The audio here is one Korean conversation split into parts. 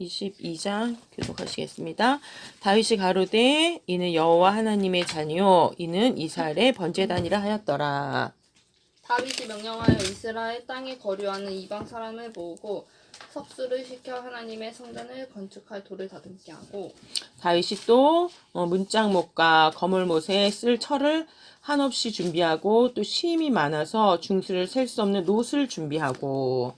22장 교독하시겠습니다. 다윗이 가로되 이는 여호와 하나님의 자니요 이는 이스라엘의 번제단이라 하였더라. 다윗이 명령하여 이스라엘 땅에 거류하는 이방 사람을 모으고 석수를 시켜 하나님의 성전을 건축할 돌을 다듬게 하고 다윗이 또 문짝못과 거물못에 쓸 철을 한없이 준비하고 또 시임이 많아서 중수를 셀 수 없는 놋을 준비하고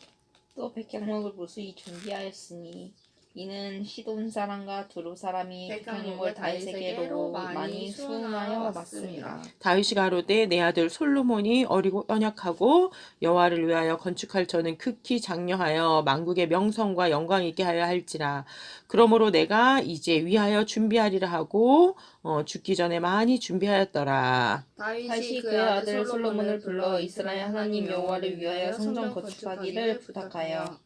또 백향목을 무수히 준비하였으니 이는 시돈 사람과 두루 사람이 백향목을 다윗에게로 많이 수운하여 맞습니다. 다윗이 가로되 내 아들 솔로몬이 어리고 연약하고 여호와를 위하여 건축할 저는 극히 장려하여 만국의 명성과 영광 있게 하여 할지라. 그러므로 내가 이제 위하여 준비하리라 하고 죽기 전에 많이 준비하였더라. 다윗이 그의 아들 솔로몬을 불러 이스라엘 하나님 여호와를 위하여 성전 건축하기를 부탁하여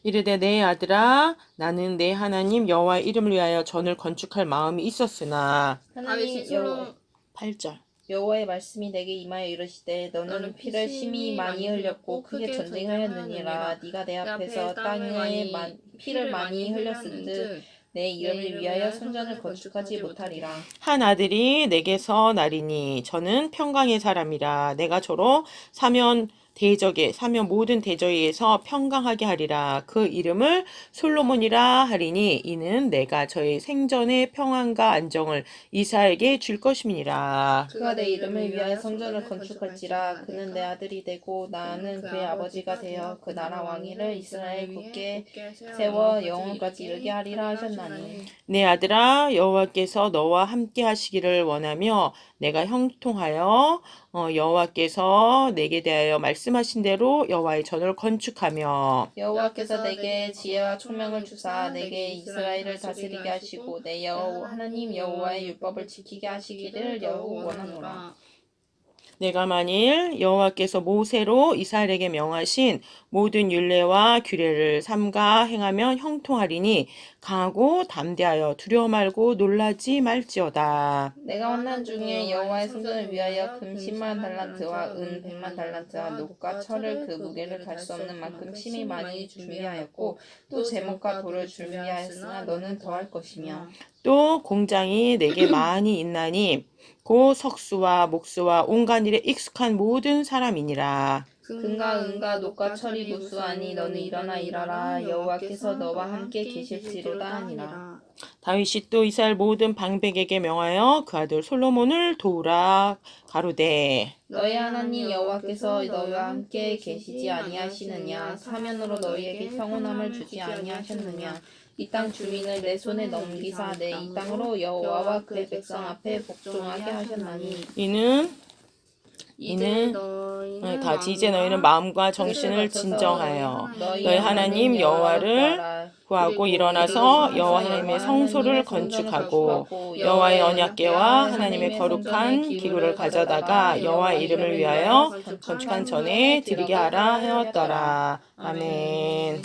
이르되 내 아들아 나는 내 하나님 여호와의 이름을 위하여 전을 건축할 마음이 있었으나 하나님 솔로몬 8절 여호와의 말씀이 내게 임하여 이르시되 너는 피를 심히 많이 흘렸고 크게 전쟁하였느니라. 네가 내 앞에서 땅에 피를 많이 흘렸은즉 내 이름을 위하여 성전을 건축하지 못하리라. 한 아들이 내게서 나리니 저는 평강의 사람이라. 내가 저로 사면 모든 대적에서 평강하게 하리라. 그 이름을 솔로몬이라 하리니 이는 내가 저의 생전의 평안과 안정을 이스라엘에게 줄 것임이니라. 그가 내 이름을 위하여 성전을 건축할지라. 그는 내 아들이 되고 나는 그의 아버지가 되어 그 나라 왕위를 이스라엘 굳게 세워 영원까지 이르게 하리라 하셨나니 내 아들아 여호와께서 너와 함께 하시기를 원하며 내가 형통하여 여호와께서 내게 대하여 말씀하신 대로 여호와의 전을 건축하며 여호와께서 내게 지혜와 총명을 주사 내게 이스라엘을 다스리게 하시고 내 하나님 여호와의 율법을 지키게 하시기를 여호 원하노라. 내가 만일 여호와께서 모세로 이스라엘에게 명하신 모든 율례와 규례를 삼가 행하면 형통하리니 강하고 담대하여 두려워 말고 놀라지 말지어다. 내가 환난 중에 여호와의 성전을 위하여 금 10만 달란트와 은 100만 달란트와 녹과 철을 그 무게를 갈 수 없는 만큼 심히 많이 준비하였고 또 제목과 돌을 준비하였으나 너는 더할 것이며 또 공장이 내게 많이 있나니 고 석수와 목수와 온갖 일에 익숙한 모든 사람이니라. 금과 은과 녹과 철이 무수하니 너는 일어나 일하라. 여호와께서 너와 함께 계실지로다 하니라. 다윗이 또 이스라엘 모든 방백에게 명하여 그 아들 솔로몬을 도우라 가로되 너희 하나님 여호와께서 너희와 함께 계시지 아니하시느냐. 사면으로 너희에게 평온함을 주지 아니하셨느냐. 이 땅 주민을 내 손에 넘기사 내 이 땅으로 여호와와 그의 백성 앞에 복종하게 하셨나니 이는 이제 너희는 마음과 정신을 진정하여 너희 하나님 여호와를 구하고 일어나서 여호와 하나님의 성소를 건축하고 여호와의 언약궤와 하나님의 거룩한 기구를 가져다가 여호와의 이름을 위하여 건축한 전에 드리게 하라 하였더라. 아멘.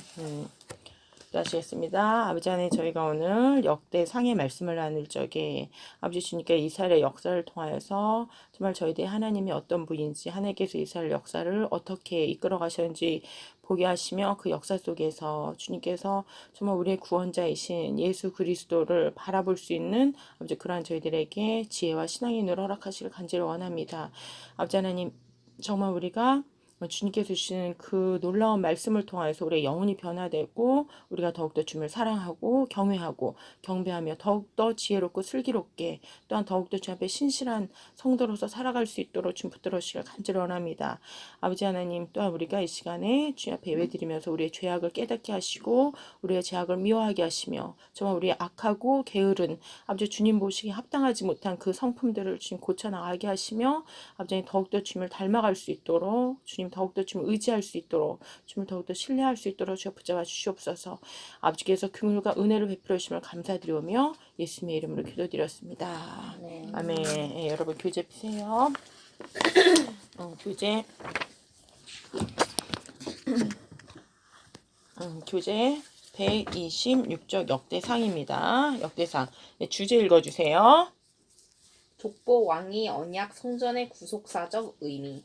하시겠습니다. 아버지 하나님 저희가 오늘 역대상의 말씀을 나눌 적에 아버지 주님께 이스라엘의 역사를 통하여서 정말 저희들이 하나님이 어떤 분인지 하나님께서 이스라엘 역사를 어떻게 이끌어 가셨는지 보게 하시며 그 역사 속에서 주님께서 정말 우리의 구원자이신 예수 그리스도를 바라볼 수 있는 아버지 그러한 저희들에게 지혜와 신앙의 눈을 허락하시길 간절히 원합니다. 아버지 하나님 정말 우리가 주님께서 주시는 그 놀라운 말씀을 통하여서 우리의 영혼이 변화되고 우리가 더욱더 주님을 사랑하고 경외하고 경배하며 더욱더 지혜롭고 슬기롭게 또한 더욱더 주 앞에 신실한 성도로서 살아갈 수 있도록 주님 붙들어 주시길 간절히 원합니다. 아버지 하나님 또한 우리가 이 시간에 주님 앞에 예배드리면서 우리의 죄악을 깨닫게 하시고 우리의 죄악을 미워하게 하시며 정말 우리의 악하고 게으른 아버지 주님 보시기에 합당하지 못한 그 성품들을 주님 고쳐나가게 하시며 아버지 더욱더 주님을 닮아갈 수 있도록 주님 더욱더 주님을 의지할 수 있도록 주님을 더욱더 신뢰할 수 있도록 주여 붙잡아 주시옵소서. 아버지께서 긍휼과 은혜를 베풀어 주심을 감사드리오며 예수님의 이름으로 기도드렸습니다. 아멘. 예, 여러분 교재 피세요. 교재 126쪽 역대상입니다. 역대상. 주제 읽어주세요. 족보 왕이 언약 성전의 구속사적 의미.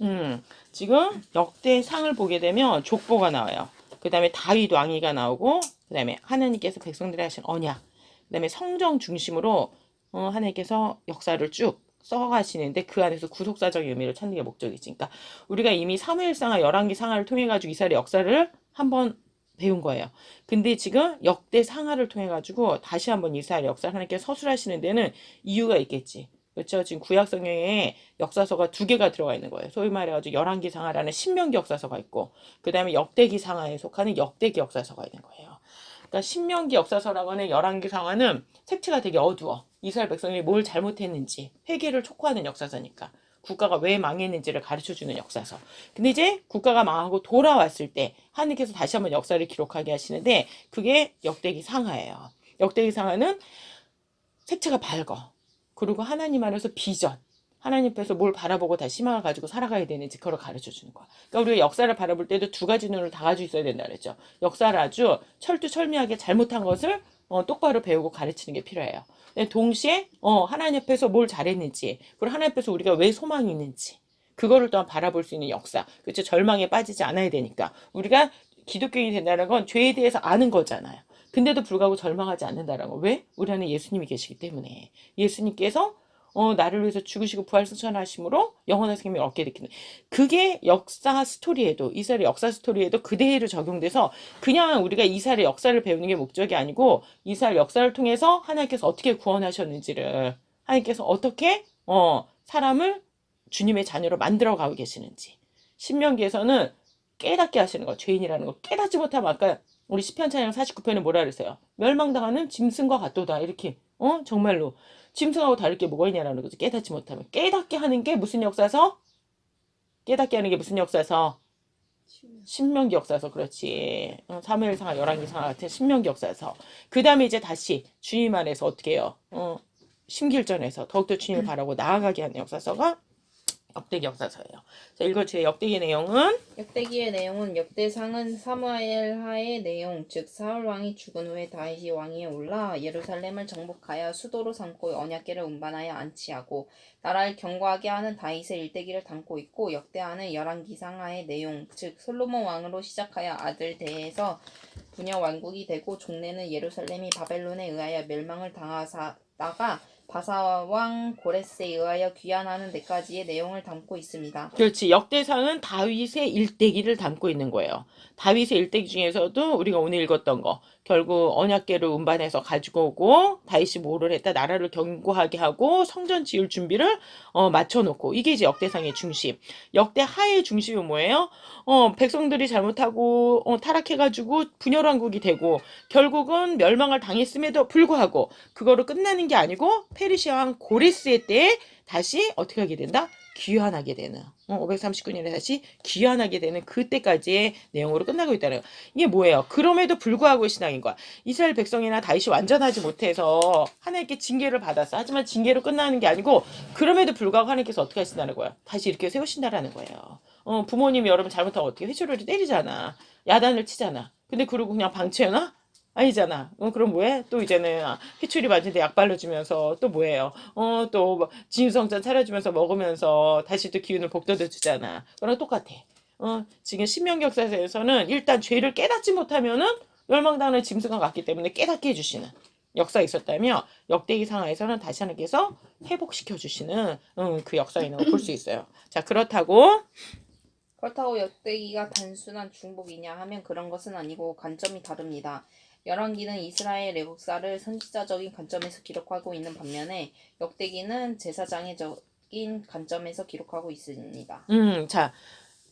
지금 역대상을 보게 되면 족보가 나와요. 그 다음에 다윗 왕위가 나오고, 그 다음에 하나님께서 백성들에 하신 언약, 그 다음에 성정 중심으로 하나님께서 역사를 쭉 써가시는데 그 안에서 구속사적인 의미를 찾는 게 목적이지. 그러니까 우리가 이미 사무엘상하 열왕기상하를 통해 가지고 이스라엘의 역사를 한번 배운 거예요. 근데 지금 역대상하를 통해 가지고 다시 한번 이스라엘 역사를 하나님께 서술하시는 데는 이유가 있겠지. 그렇죠. 지금 구약 성경에 역사서가 2개가 들어가 있는 거예요. 소위 말해가지고 열왕기상하라는 신명기 역사서가 있고, 그 다음에 역대기상하에 속하는 역대기 역사서가 있는 거예요. 그러니까 신명기 역사서라고 하는 열왕기상하는 색채가 되게 어두워. 이스라엘 백성이 뭘 잘못했는지 회개를 촉구하는 역사서니까. 국가가 왜 망했는지를 가르쳐주는 역사서. 근데 이제 국가가 망하고 돌아왔을 때 하나님께서 다시 한번 역사를 기록하게 하시는데 그게 역대기 상하예요. 역대기 상하는 색채가 밝어. 그리고 하나님 안에서 비전. 하나님 앞에서 뭘 바라보고 다시 희망을 가지고 살아가야 되는지 그걸 가르쳐주는 거야. 그러니까 우리가 역사를 바라볼 때도 2가지 눈을 다 가지고 있어야 된다 그랬죠. 역사를 아주 철두철미하게 잘못한 것을 똑바로 배우고 가르치는 게 필요해요. 동시에 하나님 앞에서 뭘 잘했는지, 그리고 하나님 앞에서 우리가 왜 소망이 있는지 그거를 또한 바라볼 수 있는 역사. 그렇죠. 절망에 빠지지 않아야 되니까. 우리가 기독교인이 된다는 건 죄에 대해서 아는 거잖아요. 근데도 불구하고 절망하지 않는다는 거. 왜? 우리 안에 예수님이 계시기 때문에. 예수님께서 나를 위해서 죽으시고 부활승천하심으로 영원한 생명을 얻게 되는. 그게 역사 스토리에도, 이스라엘 역사 스토리에도 그대로 적용돼서 그냥 우리가 이스라엘 역사를 배우는 게 목적이 아니고 이스라엘 역사를 통해서 하나님께서 어떻게 구원하셨는지를, 하나님께서 어떻게 사람을 주님의 자녀로 만들어 가고 계시는지. 신명기에서는 깨닫게 하시는 거, 죄인이라는 거 깨닫지 못하면 아까 우리 시편 찬양 49편에 뭐라 그랬어요? 멸망당하는 짐승과 같도다. 이렇게 정말로 짐승하고 다를 게 뭐가 있냐라는 거죠. 깨닫지 못하면. 깨닫게 하는 게 무슨 역사서? 깨닫게 하는 게 무슨 역사서? 신명기 역사서. 그렇지. 사무엘상하 열왕기상하 같은 신명기 역사서. 그 다음에 이제 다시 주님 안에서 어떻게 해요? 심길전에서 더욱더 주님을 바라고 나아가게 하는 역사서가 역대기 역사서예요. 자, 읽어주세요. 역대기 내용은 역대기의 내용은 역대상은 사무엘하의 내용, 즉 사울 왕이 죽은 후에 다윗이 왕위에 올라 예루살렘을 정복하여 수도로 삼고 언약궤를 운반하여 안치하고 나라를 견고하게 하는 다윗의 일대기를 담고 있고, 역대하는 열왕기상하의 내용, 즉 솔로몬 왕으로 시작하여 아들 대에서 부녀 왕국이 되고 종래는 예루살렘이 바벨론에 의하여 멸망을 당하다가 바사왕 고레스에 의하여 귀환하는 데까지의 내용을 담고 있습니다. 그렇지. 역대상은 다윗의 일대기를 담고 있는 거예요. 다윗의 일대기 중에서도 우리가 오늘 읽었던 거, 결국 언약궤를 운반해서 가지고 오고 다윗이 뭐를 했다, 나라를 견고하게 하고 성전 지을 준비를 맞춰놓고, 이게 이제 역대상의 중심. 역대하의 중심이 뭐예요? 백성들이 잘못하고 타락해가지고 분열왕국이 되고 결국은 멸망을 당했음에도 불구하고 그거로 끝나는 게 아니고 페르시아 왕 고레스의 때에 다시 어떻게 하게 된다? 귀환하게 되는, 539년에 다시 귀환하게 되는 그때까지의 내용으로 끝나고 있다는 거예요. 이게 뭐예요? 그럼에도 불구하고의 신앙인 거야. 이스라엘 백성이나 다윗이 완전하지 못해서 하나님께 징계를 받았어. 하지만 징계로 끝나는 게 아니고 그럼에도 불구하고 하나님께서 어떻게 하신다는 거야? 다시 이렇게 세우신다라는 거예요. 부모님이 여러분 잘못하면 어떻게 회초리를 때리잖아. 야단을 치잖아. 근데 그러고 그냥 방치해놔? 아니잖아. 그럼 뭐해? 또 이제는 회초리 맞은데 약 발라주면서 또 뭐해요? 또 진유성찬 차려주면서 먹으면서 다시 또 기운을 복돋아 주잖아. 그랑 똑같아. 지금 신명기 역사에서는 일단 죄를 깨닫지 못하면은 멸망당하는 짐승과 같기 때문에 깨닫게 해주시는 역사가 있었다며, 역대기 상하에서는 다시 하나님께서 회복시켜 주시는 그 역사가 있는 걸 볼 수 있어요. 자, 그렇다고 역대기가 단순한 중복이냐 하면 그런 것은 아니고 관점이 다릅니다. 열왕기는 이스라엘 역사를 선지자적인 관점에서 기록하고 있는 반면에 역대기는 제사장적인 관점에서 기록하고 있습니다. 자,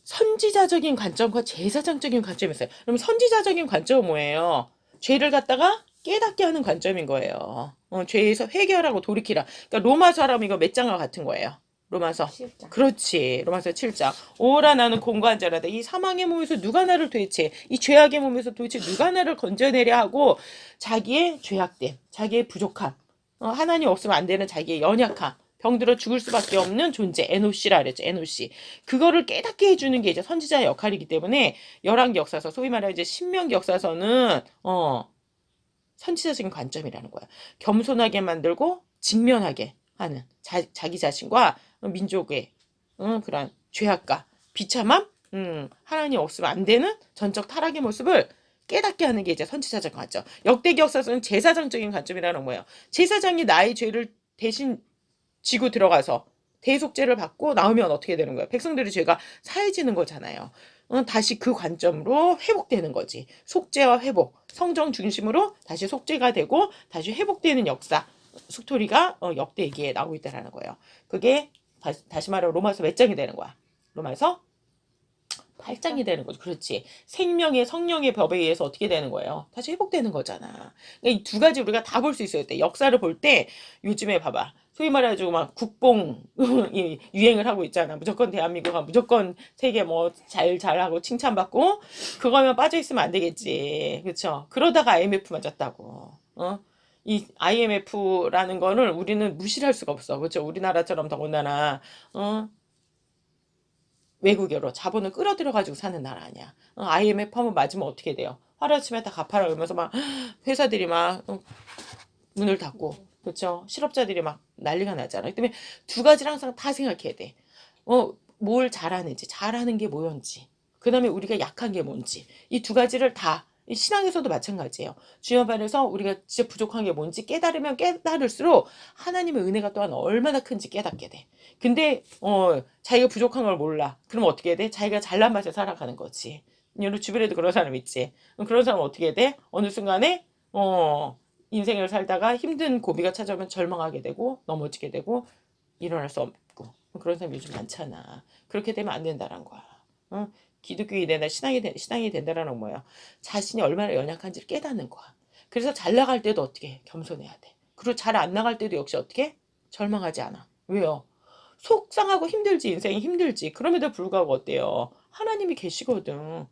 선지자적인 관점과 제사장적인 관점이 있어요. 그럼 선지자적인 관점은 뭐예요? 죄를 갖다가 깨닫게 하는 관점인 거예요. 죄에서 회개하라고 돌이키라. 그러니까 로마서라면 이거 몇 장과 같은 거예요? 로마서 7장. 그렇지. 로마서 7장. 오라 나는 공고한 자라다. 이 사망의 몸에서 누가 나를 도대체, 이 죄악의 몸에서 도대체 누가 나를 건져내려 하고, 자기의 죄악됨, 자기의 부족함, 하나님 없으면 안 되는 자기의 연약함, 병들어 죽을 수밖에 없는 존재, 에노시라 그랬죠. 에노시. 그거를 깨닫게 해주는 게 이제 선지자의 역할이기 때문에 열왕기 역사서, 소위 말하는 이제 신명기 역사서는 선지자적인 관점이라는 거야. 겸손하게 만들고 직면하게 하는 자기 자신과 민족의 그런 죄악과 비참함, 하나님 없으면 안 되는 전적 타락의 모습을 깨닫게 하는 게 이제 선지자적 관점. 역대기 역사서는 제사장적인 관점이라는 거예요. 제사장이 나의 죄를 대신 지고 들어가서 대속죄를 받고 나오면 어떻게 되는 거예요? 백성들의 죄가 사해지는 거잖아요. 다시 그 관점으로 회복되는 거지. 속죄와 회복, 성정 중심으로 다시 속죄가 되고 다시 회복되는 역사, 스토리가 역대기에 나오고 있다는 거예요. 그게 다시 말하면 로마서 몇 장이 되는 거야? 로마서 8장이 되는 거죠. 그렇지. 생명의 성령의 법에 의해서 어떻게 되는 거예요? 다시 회복되는 거잖아. 그러니까 이 두 가지 우리가 다 볼 수 있어야 돼. 역사를 볼 때 요즘에 봐봐. 소위 말해가지고 막 국뽕 유행을 하고 있잖아. 무조건 대한민국은 무조건 세계 뭐 잘하고 칭찬받고 그거면 빠져있으면 안 되겠지. 그렇죠? 그러다가 IMF 맞았다고. 이 IMF라는 거는 우리는 무시할 수가 없어. 그렇죠? 우리나라처럼 더군다나 외국으로 자본을 끌어들여가지고 사는 나라 아니야. IMF 한번 맞으면 어떻게 돼요? 하루아침에 다 갚아라 그러면서 막 회사들이 막 문을 닫고 그렇죠? 실업자들이 막 난리가 나잖아. 그 때문에 두 가지를 항상 다 생각해야 돼. 뭘 잘하는지, 잘하는 게 뭐였는지, 그 다음에 우리가 약한 게 뭔지 이 두 가지를 다 신앙에서도 마찬가지예요. 주여 반에서 우리가 진짜 부족한 게 뭔지 깨달으면 깨달을수록 하나님의 은혜가 또한 얼마나 큰지 깨닫게 돼. 근데 자기가 부족한 걸 몰라. 그럼 어떻게 해야 돼? 자기가 잘난 맛에 살아가는 거지. 여러분 주변에도 그런 사람 있지. 그런 사람은 어떻게 해야 돼? 어느 순간에 인생을 살다가 힘든 고비가 찾아오면 절망하게 되고 넘어지게 되고 일어날 수 없고 그런 사람이 요즘 많잖아. 그렇게 되면 안 된다는 거야. 기독교인이 된다, 신앙이 된다라는 뭐야? 자신이 얼마나 연약한지를 깨닫는 거야. 그래서 잘 나갈 때도 어떻게 겸손해야 돼. 그리고 잘 안 나갈 때도 역시 어떻게 절망하지 않아. 왜요? 속상하고 힘들지, 인생이 힘들지. 그럼에도 불구하고 어때요? 하나님이 계시거든.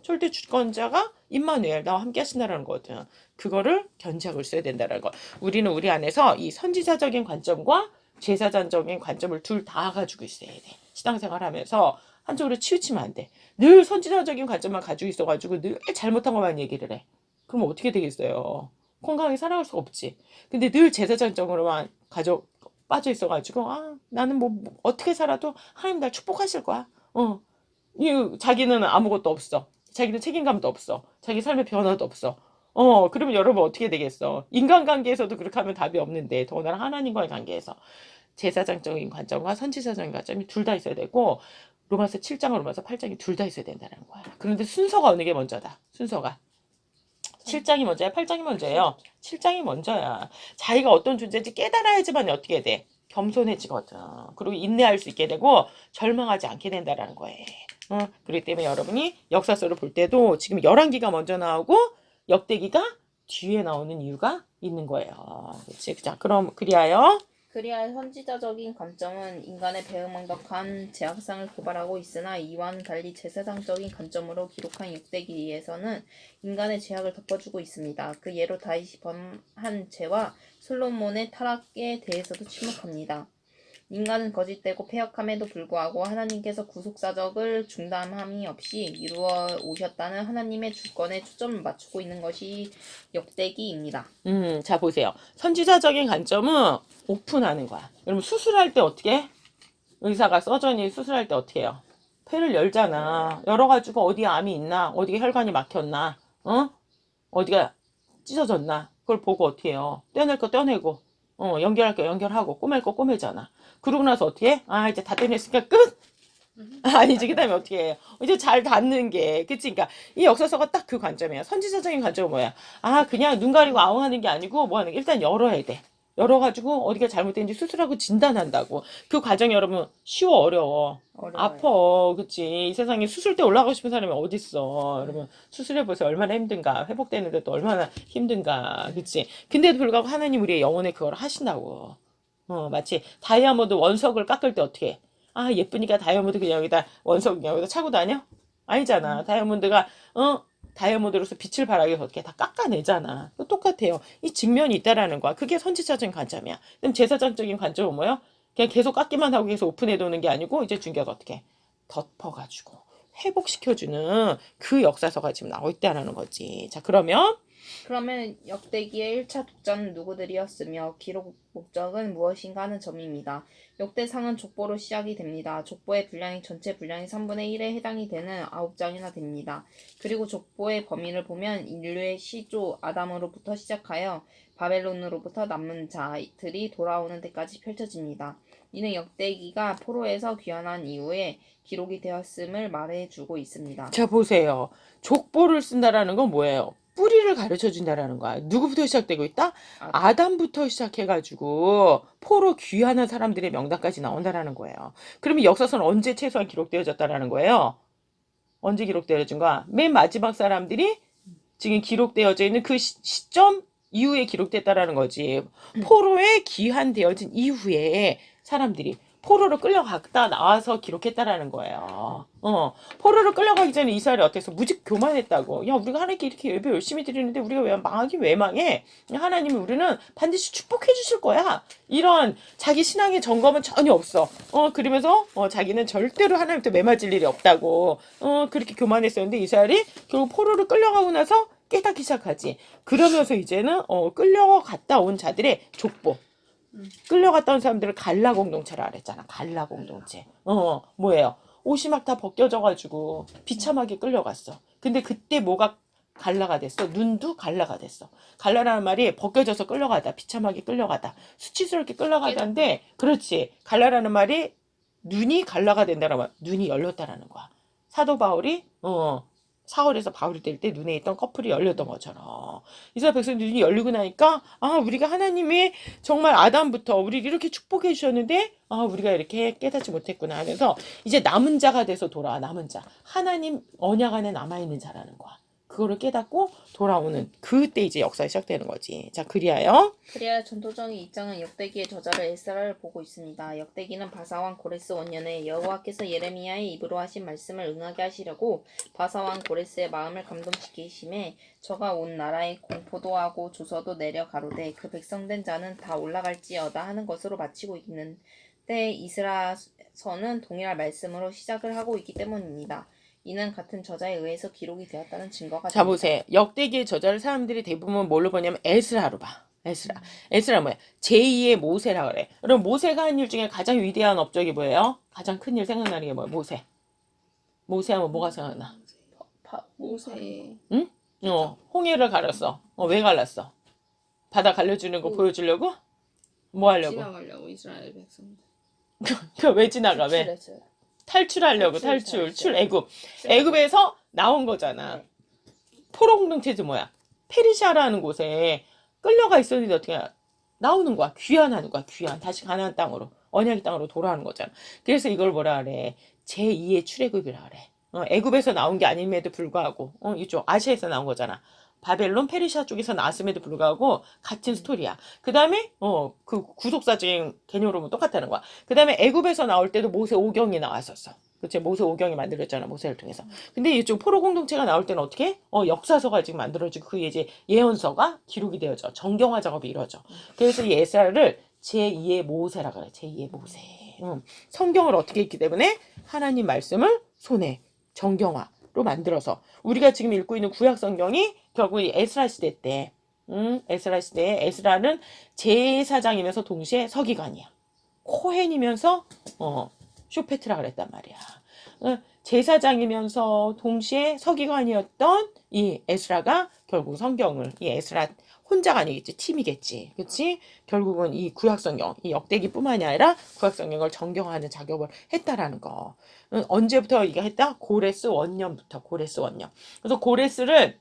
절대 주권자가 임마누엘 나와 함께 하신다는 거거든. 그거를 견지하고 있어야 된다는 거. 우리는 우리 안에서 이 선지자적인 관점과 제사장적인 관점을 둘 다 가지고 있어야 돼. 신앙생활하면서 한쪽으로 치우치면 안 돼. 늘 선지자적인 관점만 가지고 있어가지고 늘 잘못한 것만 얘기를 해. 그럼 어떻게 되겠어요? 건강하게 살아갈 수가 없지. 근데 늘 제사장적으로만 빠져 있어가지고 나는 뭐 어떻게 살아도 하나님 날 축복하실 거야. 자기는 아무것도 없어. 자기는 책임감도 없어. 자기 삶의 변화도 없어. 그러면 여러분 어떻게 되겠어? 인간관계에서도 그렇게 하면 답이 없는데 더군다나 하나님과의 관계에서 제사장적인 관점과 선지자적인 관점이 둘 다 있어야 되고 로마서 7장과 로마서 8장이 둘 다 있어야 된다는 거야. 그런데 순서가 어느 게 먼저다. 순서가 7장이 먼저야, 8장이 먼저예요. 7장이 먼저야. 자기가 어떤 존재인지 깨달아야지만 어떻게 돼? 겸손해지거든. 그리고 인내할 수 있게 되고 절망하지 않게 된다라는 거예요. 그렇기 때문에 여러분이 역사서를 볼 때도 지금 열왕기가 먼저 나오고 역대기가 뒤에 나오는 이유가 있는 거예요. 그렇지? 자, 그럼 그리하여 선지자적인 관점은 인간의 배은망덕한 제약상을 고발하고 있으나 이와는 달리 제사장적인 관점으로 기록한 역대기에서는 인간의 죄악을 덮어주고 있습니다. 그 예로 다윗이 범한 죄와 솔로몬의 타락에 대해서도 침묵합니다. 인간은 거짓되고 패역함에도 불구하고 하나님께서 구속사적을 중단함이 없이 이루어 오셨다는 하나님의 주권에 초점을 맞추고 있는 것이 역대기입니다. 자 보세요. 선지자적인 관점은 오픈하는 거야. 여러분 수술할 때 어떻게? 의사가 서전이 수술할 때 어떻게 해요? 폐를 열잖아. 열어가지고 어디에 암이 있나? 어디에 혈관이 막혔나? 어디가 찢어졌나? 그걸 보고 어떻게 해요? 떼낼 거 떼내고 연결할 거 연결하고 꼬맬 거 꼬매잖아. 그러고 나서 어떻게 해? 이제 다 떼냈으니까 끝? 아니지. 그 다음에 어떻게 해요? 이제 잘 닿는 게 그치? 그러니까 이 역사서가 딱 그 관점이야. 선지자적인 관점은 뭐야? 그냥 눈 가리고 아웅하는 게 아니고 뭐 하는 게 일단 열어야 돼. 열어가지고 어디가 잘못된지 수술하고 진단한다고. 그 과정이 여러분 쉬워 어려워? 어려워요. 아파. 그치? 이 세상에 수술대 올라가고 싶은 사람이 어딨어. 여러분 수술해보세요. 얼마나 힘든가. 회복되는데 또 얼마나 힘든가. 그치? 근데도 불구하고 하나님 우리의 영혼에 그걸 하신다고. 마치 다이아몬드 원석을 깎을 때 어떻게 해? 예쁘니까 다이아몬드 그냥 여기다 원석 여기다 차고 다녀? 아니잖아. 다이아몬드가 다이아몬드로서 빛을 발하기 위해서 어떻게 다 깎아내잖아. 똑같아요. 이 직면이 있다라는 거야. 그게 선지자적인 관점이야. 그럼 제사장적인 관점은 뭐예요? 그냥 계속 깎기만 하고 계속 오픈해두는 게 아니고 이제 중요한 어떻게 덮어가지고 회복시켜주는 그 역사서가 지금 나오고 있다라는 거지. 자 그러면 그러면 역대기의 1차 독자는 누구들이었으며 기록 목적은 무엇인가 하는 점입니다. 역대상은 족보로 시작이 됩니다. 족보의 분량이 전체 분량의 3분의 1에 해당이 되는 9장이나 됩니다. 그리고 족보의 범위를 보면 인류의 시조 아담으로부터 시작하여 바벨론으로부터 남은 자들이 돌아오는 데까지 펼쳐집니다. 이는 역대기가 포로에서 귀환한 이후에 기록이 되었음을 말해주고 있습니다. 자, 보세요. 족보를 쓴다라는 건 뭐예요? 뿌리를 가르쳐 준다라는 거야. 누구부터 시작되고 있다? 아담부터 시작해가지고 포로 귀환한 사람들의 명단까지 나온다라는 거예요. 그러면 역사서는 언제 최소한 기록되어졌다라는 거예요? 언제 기록되어진 거야? 맨 마지막 사람들이 지금 기록되어져 있는 그 시점 이후에 기록됐다라는 거지. 포로에 귀환되어진 이후에 사람들이 포로로 끌려갔다 나와서 기록했다라는 거예요. 포로로 끌려가기 전에 이스라엘이 어땠어? 무지 교만했다고. 야, 우리가 하나님께 이렇게 예배 열심히 드리는데 우리가 왜 망하긴 왜 망해? 하나님이 우리는 반드시 축복해 주실 거야. 이런 자기 신앙의 점검은 전혀 없어. 그러면서 자기는 절대로 하나님께 매맞을 일이 없다고. 그렇게 교만했었는데 이스라엘이 결국 포로로 끌려가고 나서 깨닫기 시작하지. 그러면서 이제는 끌려갔다 온 자들의 족보. 끌려갔다 온 사람들을 갈라 공동체라 그랬잖아. 갈라 공동체. 뭐예요? 옷이 막 다 벗겨져가지고 비참하게 끌려갔어. 근데 그때 뭐가 갈라가 됐어? 눈도 갈라가 됐어. 갈라라는 말이 벗겨져서 끌려가다. 비참하게 끌려가다. 수치스럽게 끌려가다인데, 그렇지. 갈라라는 말이 눈이 갈라가 된다는 말. 눈이 열렸다라는 거야. 사도 바울이 사월에서 바울이 될 때 눈에 있던 커플이 열렸던 것처럼 이스라엘 백성들 눈이 열리고 나니까 우리가 하나님이 정말 아담부터 우리를 이렇게 축복해 주셨는데 우리가 이렇게 깨닫지 못했구나 하면서 이제 남은 자가 돼서 돌아와. 남은 자, 하나님 언약 안에 남아있는 자라는 거야. 그거를 깨닫고 돌아오는 그때 이제 역사가 시작되는 거지. 자, 그리하여 전도적인 입장은 역대기의 저자를 에스라를 보고 있습니다. 역대기는 바사왕 고레스 원년에 여호와께서 예레미야의 입으로 하신 말씀을 응하게 하시려고 바사왕 고레스의 마음을 감동시키심에 저가 온 나라에 공포도 하고 조서도 내려 가로되 그 백성된 자는 다 올라갈지어다 하는 것으로 마치고 있는 때 이스라서는 동일한 말씀으로 시작을 하고 있기 때문입니다. 이는 같은 저자에 의해서 기록이 되었다는 증거가 자, 됩니다. 보세요. 역대기의 저자를 사람들이 대부분 뭘로 보냐면 에스라로 봐. 에스라 뭐야? 제2의 모세라 그래. 그럼 모세가 한 일 중에 가장 위대한 업적이 뭐예요? 가장 큰 일 생각나는 게 뭐예요? 모세하면 뭐가 생각나? 모세. 응? 홍해를 갈았어. 왜 갈랐어? 바다 갈려주는 거 보여주려고? 뭐 하려고? 지나가려고 이스라엘 백성들. 왜 지나가? 왜? 출했어요. 탈출하려고. 출애굽. 애굽에서 나온 거잖아. 포로 공동체지 뭐야? 페르시아라는 곳에 끌려가 있었는데 어떻게 나오는 거야? 귀환하는 거야. 귀환. 다시 가나안 땅으로. 언약의 땅으로 돌아오는 거잖아. 그래서 이걸 뭐라 그래? 제2의 출애굽이라 그래. 애굽에서 나온 게 아님에도 불구하고 이쪽 아시아에서 나온 거잖아. 바벨론, 페르시아 쪽에서 나왔음에도 불구하고 같은 스토리야. 그 다음에 그 구속사적인 개념으로 보면 똑같다는 거야. 그 다음에 애굽에서 나올 때도 모세 오경이 나왔었어. 그치? 모세 오경이 만들었잖아. 모세를 통해서. 근데 이쪽 포로 공동체가 나올 때는 어떻게? 역사서가 지금 만들어지고 그 이제 예언서가 기록이 되어져. 정경화 작업이 이루어져. 그래서 이 에스라를 제2의 모세라 그래. 제2의 모세. 성경을 어떻게 했기 때문에 하나님 말씀을 손에 정경화로 만들어서 우리가 지금 읽고 있는 구약 성경이 결국 이 에스라 시대 때 에스라 시대에 에스라는 제사장이면서 동시에 서기관이야. 코헨이면서 쇼페트라 그랬단 말이야. 제사장이면서 동시에 서기관이었던 이 에스라가 결국 성경을 이 에스라 혼자가 아니겠지. 팀이겠지. 그치? 결국은 이 구약성경, 이 역대기뿐만이 아니라 구약성경을 정경화하는 작업을 했다라는 거. 언제부터 이거 했다? 고레스 원년부터. 고레스 원년. 그래서 고레스를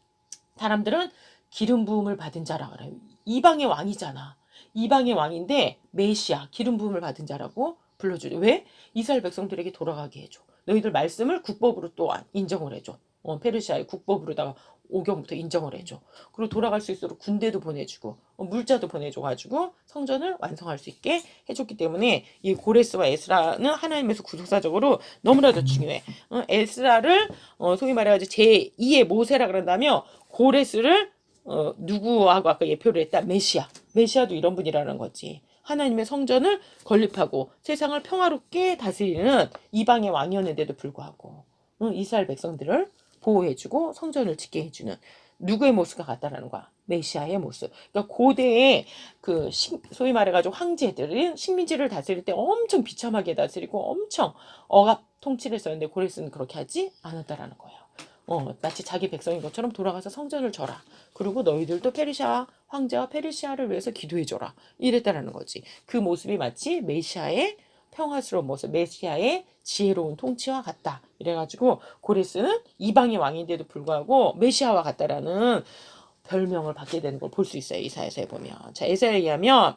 사람들은 기름 부음을 받은 자라 그래요. 이방의 왕이잖아. 이방의 왕인데 메시아, 기름 부음을 받은 자라고 불러주죠. 왜? 이스라엘 백성들에게 돌아가게 해줘. 너희들 말씀을 국법으로 또한 인정을 해줘. 페르시아의 국법으로다가 오경부터 인정을 해줘. 그리고 돌아갈 수 있도록 군대도 보내주고 물자도 보내줘가지고 성전을 완성할 수 있게 해줬기 때문에 이 고레스와 에스라는 하나님에서 구속사적으로 너무나도 중요해. 에스라를 소위 말해가지고 제2의 모세라 그런다며 고레스를 누구하고 아까 예표를 했다? 메시아도 이런 분이라는 거지. 하나님의 성전을 건립하고 세상을 평화롭게 다스리는 이방의 왕이었는데도 불구하고 이스라엘 백성들을 보호해주고 성전을 짓게 해주는 누구의 모습과 같다라는 거야? 메시아의 모습. 그러니까 고대의 소위 말해가지고 황제들은 식민지를 다스릴 때 엄청 비참하게 다스리고 엄청 억압 통치를 했었는데 고레스는 그렇게 하지 않았다라는 거예요. 마치 자기 백성인 것처럼 돌아가서 성전을 져라. 그리고 너희들도 페르시아 황제와 페르시아를 위해서 기도해줘라. 이랬다라는 거지. 그 모습이 마치 메시아의 평화스러운 모습, 메시아의 지혜로운 통치와 같다. 이래가지고 고레스는 이방의 왕인데도 불구하고 메시아와 같다라는 별명을 받게 되는 걸 볼 수 있어요. 이사야서에 보면. 자, 에스라에 의하면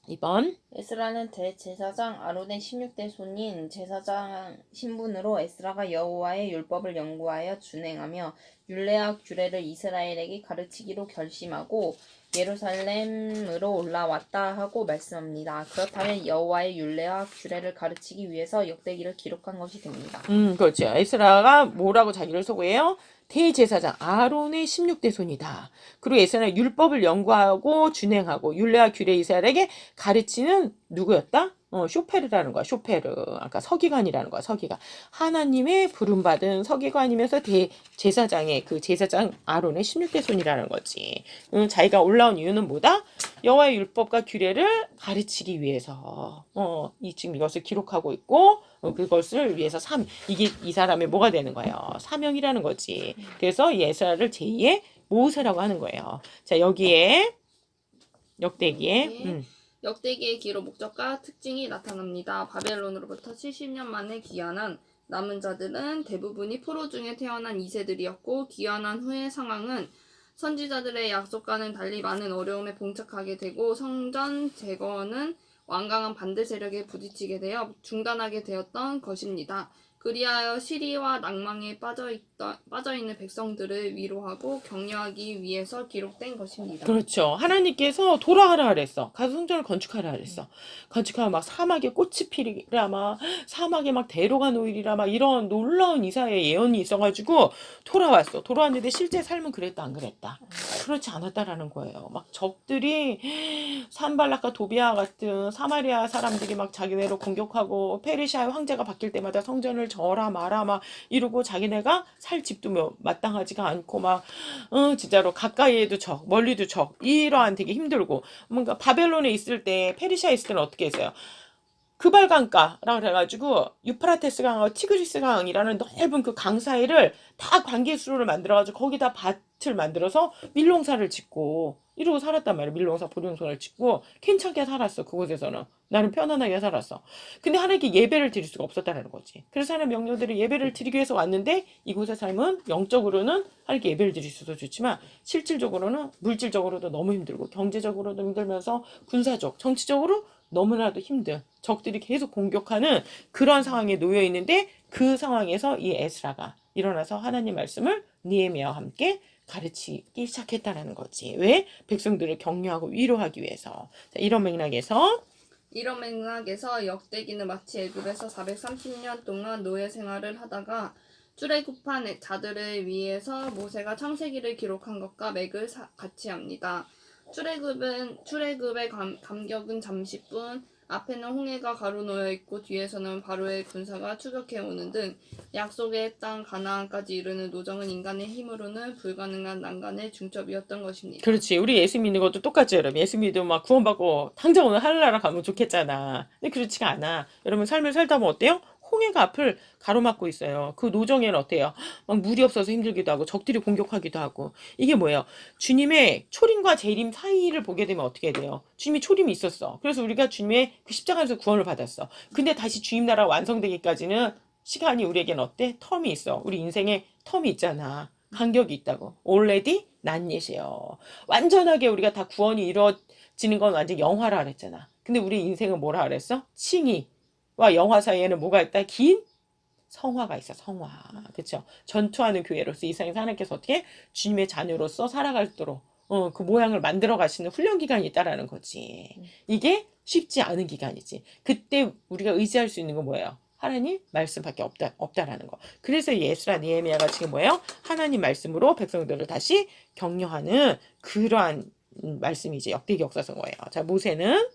2번 에스라는 대제사장 아론의 16대 손인 제사장 신분으로 에스라가 여호와의 율법을 연구하여 준행하며 율례와 규례를 이스라엘에게 가르치기로 결심하고 예루살렘으로 올라왔다 하고 말씀합니다. 그렇다면 여호와의 율례와 규례를 가르치기 위해서 역대기를 기록한 것이 됩니다. 그렇죠. 에스라가 뭐라고 자기를 소개해요? 대제사장 아론의 16대 손이다. 그리고 에스라는 율법을 연구하고 준행하고 율례와 규례 이스라엘에게 가르치는 누구였다? 쇼페르라는 거야. 쇼페르. 아까 서기관이라는 거야. 서기관. 하나님의 부름받은 서기관이면서 대제사장의 그 제사장 아론의 16대 손이라는 거지. 자기가 올라온 이유는 뭐다? 여호와의 율법과 규례를 가르치기 위해서. 지금 이것을 기록하고 있고 그것을 위해서 이게 이 사람의 뭐가 되는 거예요? 사명이라는 거지. 그래서 이 에스라를 제2의 모세라고 하는 거예요. 자, 여기에 역대기에 역대기의 기록 목적과 특징이 나타납니다. 바벨론으로부터 70년 만에 귀환한 남은 자들은 대부분이 포로 중에 태어난 2세들이었고 귀환한 후의 상황은 선지자들의 약속과는 달리 많은 어려움에 봉착하게 되고 성전 재건은 완강한 반대 세력에 부딪히게 되어 중단하게 되었던 것입니다. 그리하여 시리와 낭망에 빠져있는 백성들을 위로하고 격려하기 위해서 기록된 것입니다. 그렇죠. 하나님께서 돌아가라 그랬어. 가서 성전을 건축하라 그랬어. 건축하면 막 사막에 꽃이 피리라 막 사막에 막 대로가 놓이리라 막 이런 놀라운 이사의 예언이 있어가지고 돌아왔어. 돌아왔는데 실제 삶은 그랬다 안 그랬다. 그렇지 않았다라는 거예요. 막 적들이 산발락과 도비아 같은 사마리아 사람들이 막 자기네로 공격하고 페르시아의 황제가 바뀔 때마다 성전을 져라 마라 막 이러고 자기네가 살 집도 마땅하지가 않고 막 진짜로 가까이에도 적 멀리도 적 이러한 되게 힘들고 뭔가 바벨론에 있을 때 페르시아에 있을 때는 어떻게 했어요? 그발강가라고 그래가지고 유프라테스 강하고 티그리스 강이라는 넓은 그 강 사이를 다 관계수로를 만들어가지고 거기다 밭을 만들어서 밀농사를 짓고 이러고 살았단 말이야. 밀농사 보령소를 짓고 괜찮게 살았어. 그곳에서는 나는 편안하게 살았어. 근데 하나님께 예배를 드릴 수가 없었다는 거지. 그래서 하나님 명령들이 예배를 드리기 위해서 왔는데 이곳의 삶은 영적으로는 하나님께 예배를 드릴 수도 좋지만 실질적으로는 물질적으로도 너무 힘들고 경제적으로도 힘들면서 군사적 정치적으로 너무나도 힘든 적들이 계속 공격하는 그런 상황에 놓여 있는데 그 상황에서 이 에스라가 일어나서 하나님 말씀을 느헤미야와 함께 가르치기 시작했다는 거지. 왜? 백성들을 격려하고 위로하기 위해서. 자, 이런 맥락에서 역대기는 마치 애굽에서 430년 동안 노예 생활을 하다가 출애굽한 자들을 위해서 모세가 창세기를 기록한 것과 맥을 같이 합니다. 출애굽의 감격은 잠시뿐 앞에는 홍해가 가로놓여 있고 뒤에서는 바로의 군사가 추격해 오는 등 약속의 땅 가나안까지 이르는 노정은 인간의 힘으로는 불가능한 난간의 중첩이었던 것입니다. 그렇지. 우리 예수 믿는 것도 똑같죠, 여러분. 예수 믿으면 막 구원받고 당장 오늘 하늘나라 가면 좋겠잖아. 근데 그렇지가 않아. 여러분 삶을 살다 보면 어때요? 홍해가 앞을 가로막고 있어요. 그 노정에는 어때요? 막 물이 없어서 힘들기도 하고 적들이 공격하기도 하고. 이게 뭐예요? 주님의 초림과 재림 사이를 보게 되면 어떻게 돼요? 주님이 초림이 있었어. 그래서 우리가 주님의 그 십자가에서 구원을 받았어. 근데 다시 주님 나라 완성되기까지는 시간이 우리에게는 어때? 텀이 있어. 우리 인생에 텀이 있잖아. 간격이 있다고. already not yet이에요. 완전하게 우리가 다 구원이 이루어지는 건 완전 영화라 그랬잖아. 근데 우리 인생은 뭐라 그랬어? 칭의와 영화 사이에는 뭐가 있다? 긴 성화가 있어. 성화. 그렇죠? 전투하는 교회로서 이 세상에서 하나님께서 어떻게 주님의 자녀로서 살아갈도록 그 모양을 만들어 가시는 훈련 기간이 있다라는 거지. 이게 쉽지 않은 기간이지. 그때 우리가 의지할 수 있는 건 뭐예요? 하나님 말씀밖에 없다라는 거. 그래서 에스라 느헤미야가 지금 뭐예요? 하나님 말씀으로 백성들을 다시 격려하는 그러한 말씀이 이제 역대기 역사서인 거예요. 자, 모세는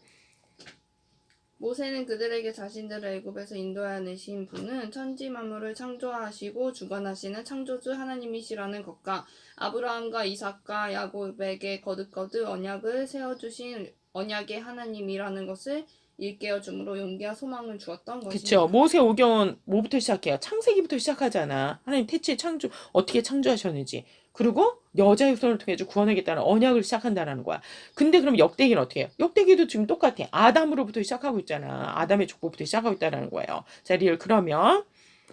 모세는 그들에게 자신들을 애굽에서 인도하여 내신 분은 천지 만물을 창조하시고 주관하시는 창조주 하나님이시라는 것과 아브라함과 이삭과 야곱에게 거듭거듭 언약을 세워주신 언약의 하나님이라는 것을 일깨워 주므로 용기와 소망을 주었던 그쵸. 것입니다. 모세오경은 뭐부터 시작해요? 창세기부터 시작하잖아. 하나님 태초에 창조, 어떻게 창조하셨는지. 그리고 여자의 손을 통해 구원하겠다는 언약을 시작한다는 거야. 근데 그럼 역대기는 어떻게 해요? 역대기도 지금 똑같아. 아담으로부터 시작하고 있잖아. 아담의 족보부터 시작하고 있다는 거예요. 자, 리얼 그러면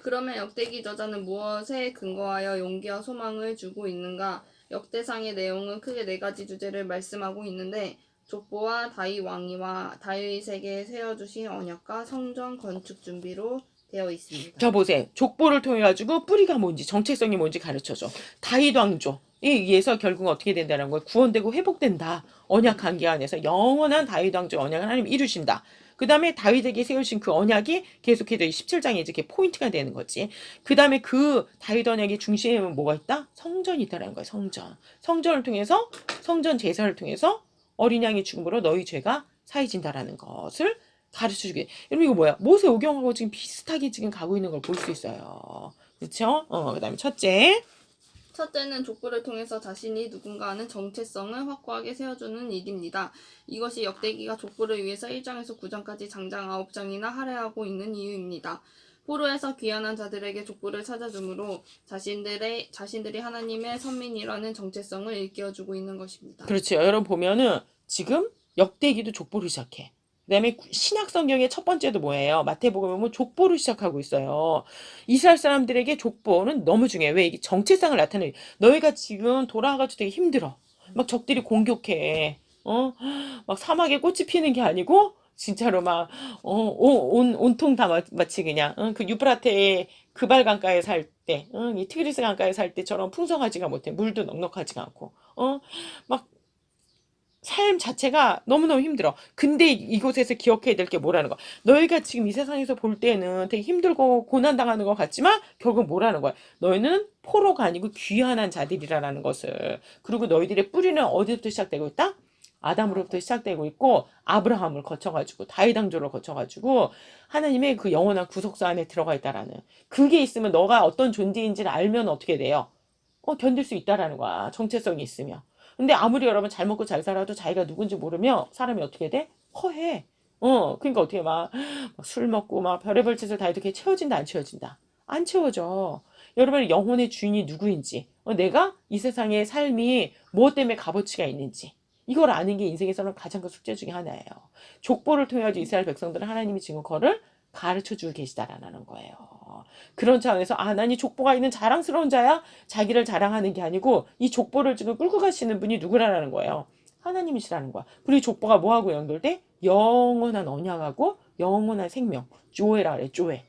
그러면 역대기 저자는 무엇에 근거하여 용기와 소망을 주고 있는가? 역대상의 내용은 크게 네 가지 주제를 말씀하고 있는데 족보와 다윗 왕이와 다윗에게 세워주신 언약과 성전 건축 준비로 되어 있습니다. 자 보세요. 족보를 통해 가지고 뿌리가 뭔지 정체성이 뭔지 가르쳐줘. 다윗 왕조에 의해서 결국 어떻게 된다는 거예요? 구원되고 회복된다. 언약 관계 안에서 영원한 다윗 왕조 언약을 하나님 이루신다. 그 다음에 다윗에게 세우신 그 언약이 계속해서 17장에 이렇게 포인트가 되는 거지. 그 다음에 그 다윗 언약의 중심에 뭐가 있다? 성전이 있다는 거예요. 성전. 성전을 통해서 성전 제사를 통해서 어린 양의 죽음으로 너희 죄가 사해진다라는 것을 가르쳐주게. 여러분 이거 뭐야? 모세오경하고 지금 비슷하게 지금 가고 있는 걸 볼 수 있어요. 그렇죠? 그다음에 첫째. 첫째는 족보를 통해서 자신이 누군가 하는 정체성을 확고하게 세워주는 일입니다. 이것이 역대기가 족보를 위해서 1장에서 9장까지 장장 9장이나 할애하고 있는 이유입니다. 포로에서 귀환한 자들에게 족보를 찾아주므로 자신들이 하나님의 선민이라는 정체성을 일깨워주고 있는 것입니다. 그렇죠. 여러분 보면은 지금 역대기도 족보를 시작해. 그다음에 신약 성경의 첫 번째도 뭐예요? 마태복음에 보면 족보를 시작하고 있어요. 이스라엘 사람들에게 족보는 너무 중요해. 왜? 이게 정체성을 나타내. 너희가 지금 돌아가지고 되게 힘들어. 막 적들이 공격해. 막 사막에 꽃이 피는 게 아니고 진짜로 막 온통 다 마치 그냥 그 유프라테의 그발 강가에 살 때, 이 티그리스 강가에 살 때처럼 풍성하지가 못해. 물도 넉넉하지가 않고, 막 삶 자체가 너무너무 힘들어. 근데 이곳에서 기억해야 될 게 뭐라는 거. 너희가 지금 이 세상에서 볼 때는 되게 힘들고 고난당하는 것 같지만 결국 뭐라는 거야. 너희는 포로가 아니고 귀환한 자들이라는 것을. 그리고 너희들의 뿌리는 어디부터 시작되고 있다? 아담으로부터 시작되고 있고 아브라함을 거쳐가지고 다윗 왕조를 거쳐가지고 하나님의 그 영원한 구속사 안에 들어가 있다라는. 그게 있으면 너가 어떤 존재인지를 알면 어떻게 돼요? 견딜 수 있다라는 거야. 정체성이 있으면. 근데 아무리 여러분 잘 먹고 잘 살아도 자기가 누군지 모르면 사람이 어떻게 돼? 허해. 그러니까 어떻게 막 술 먹고 막 별의별 짓을 다 해도 그게 채워진다, 안 채워진다? 안 채워져. 여러분의 영혼의 주인이 누구인지, 내가 이 세상의 삶이 무엇 때문에 값어치가 있는지, 이걸 아는 게 인생에서는 가장 큰 숙제 중에 하나예요. 족보를 통해 이스라엘 백성들은 하나님이 지금 그거를 가르쳐 주고 계시다라는 거예요. 그런 차원에서 난 이 족보가 있는 자랑스러운 자야. 자기를 자랑하는 게 아니고 이 족보를 지금 끌고 가시는 분이 누구라는 거예요. 하나님이시라는 거야. 그리고 이 족보가 뭐하고 연결돼? 영원한 언약하고 영원한 생명. 조회라 그래. 조회.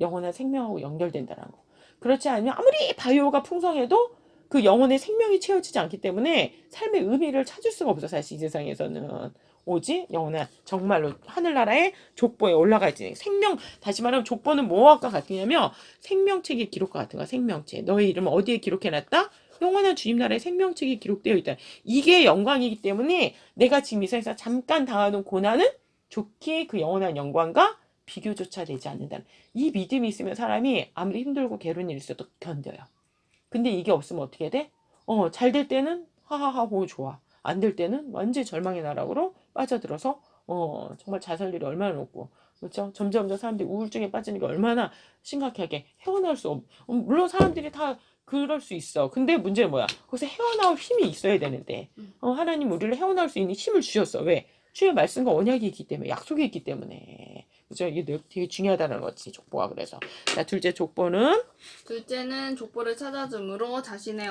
영원한 생명하고 연결된다는 거. 그렇지 않으면 아무리 바이오가 풍성해도 그 영혼의 생명이 채워지지 않기 때문에 삶의 의미를 찾을 수가 없어. 사실 이 세상에서는. 오직 영원한 정말로 하늘나라의 족보에 올라가 있지. 생명, 다시 말하면 족보는 뭐와 같으냐면 생명책의 기록과 같은 거야. 생명책. 너의 이름은 어디에 기록해놨다? 영원한 주님 나라의 생명책이 기록되어 있다. 이게 영광이기 때문에 내가 지금 이 세상에서 잠깐 당하는 고난은 좋게 그 영원한 영광과 비교조차 되지 않는다는 이 믿음이 있으면 사람이 아무리 힘들고 괴로운 일이 있어도 견뎌요. 근데 이게 없으면 어떻게 돼? 잘 될 때는 하하하고 좋아. 안 될 때는 완전히 절망의 나락으로 빠져들어서 정말 잘 살 일이 얼마나 없고 그렇죠? 점점 사람들이 우울증에 빠지는 게 얼마나 심각하게 헤어나올 수 물론 사람들이 다 그럴 수 있어. 근데 문제는 뭐야? 거기서 헤어나올 힘이 있어야 되는데 하나님 우리를 헤어나올 수 있는 힘을 주셨어. 왜? 주의 말씀과 언약이 있기 때문에 약속이 있기 때문에 그죠? 이게 되게 중요하다는 거지 족보가. 그래서 자 둘째 족보는 둘째는 족보를 찾아줌으로 자신의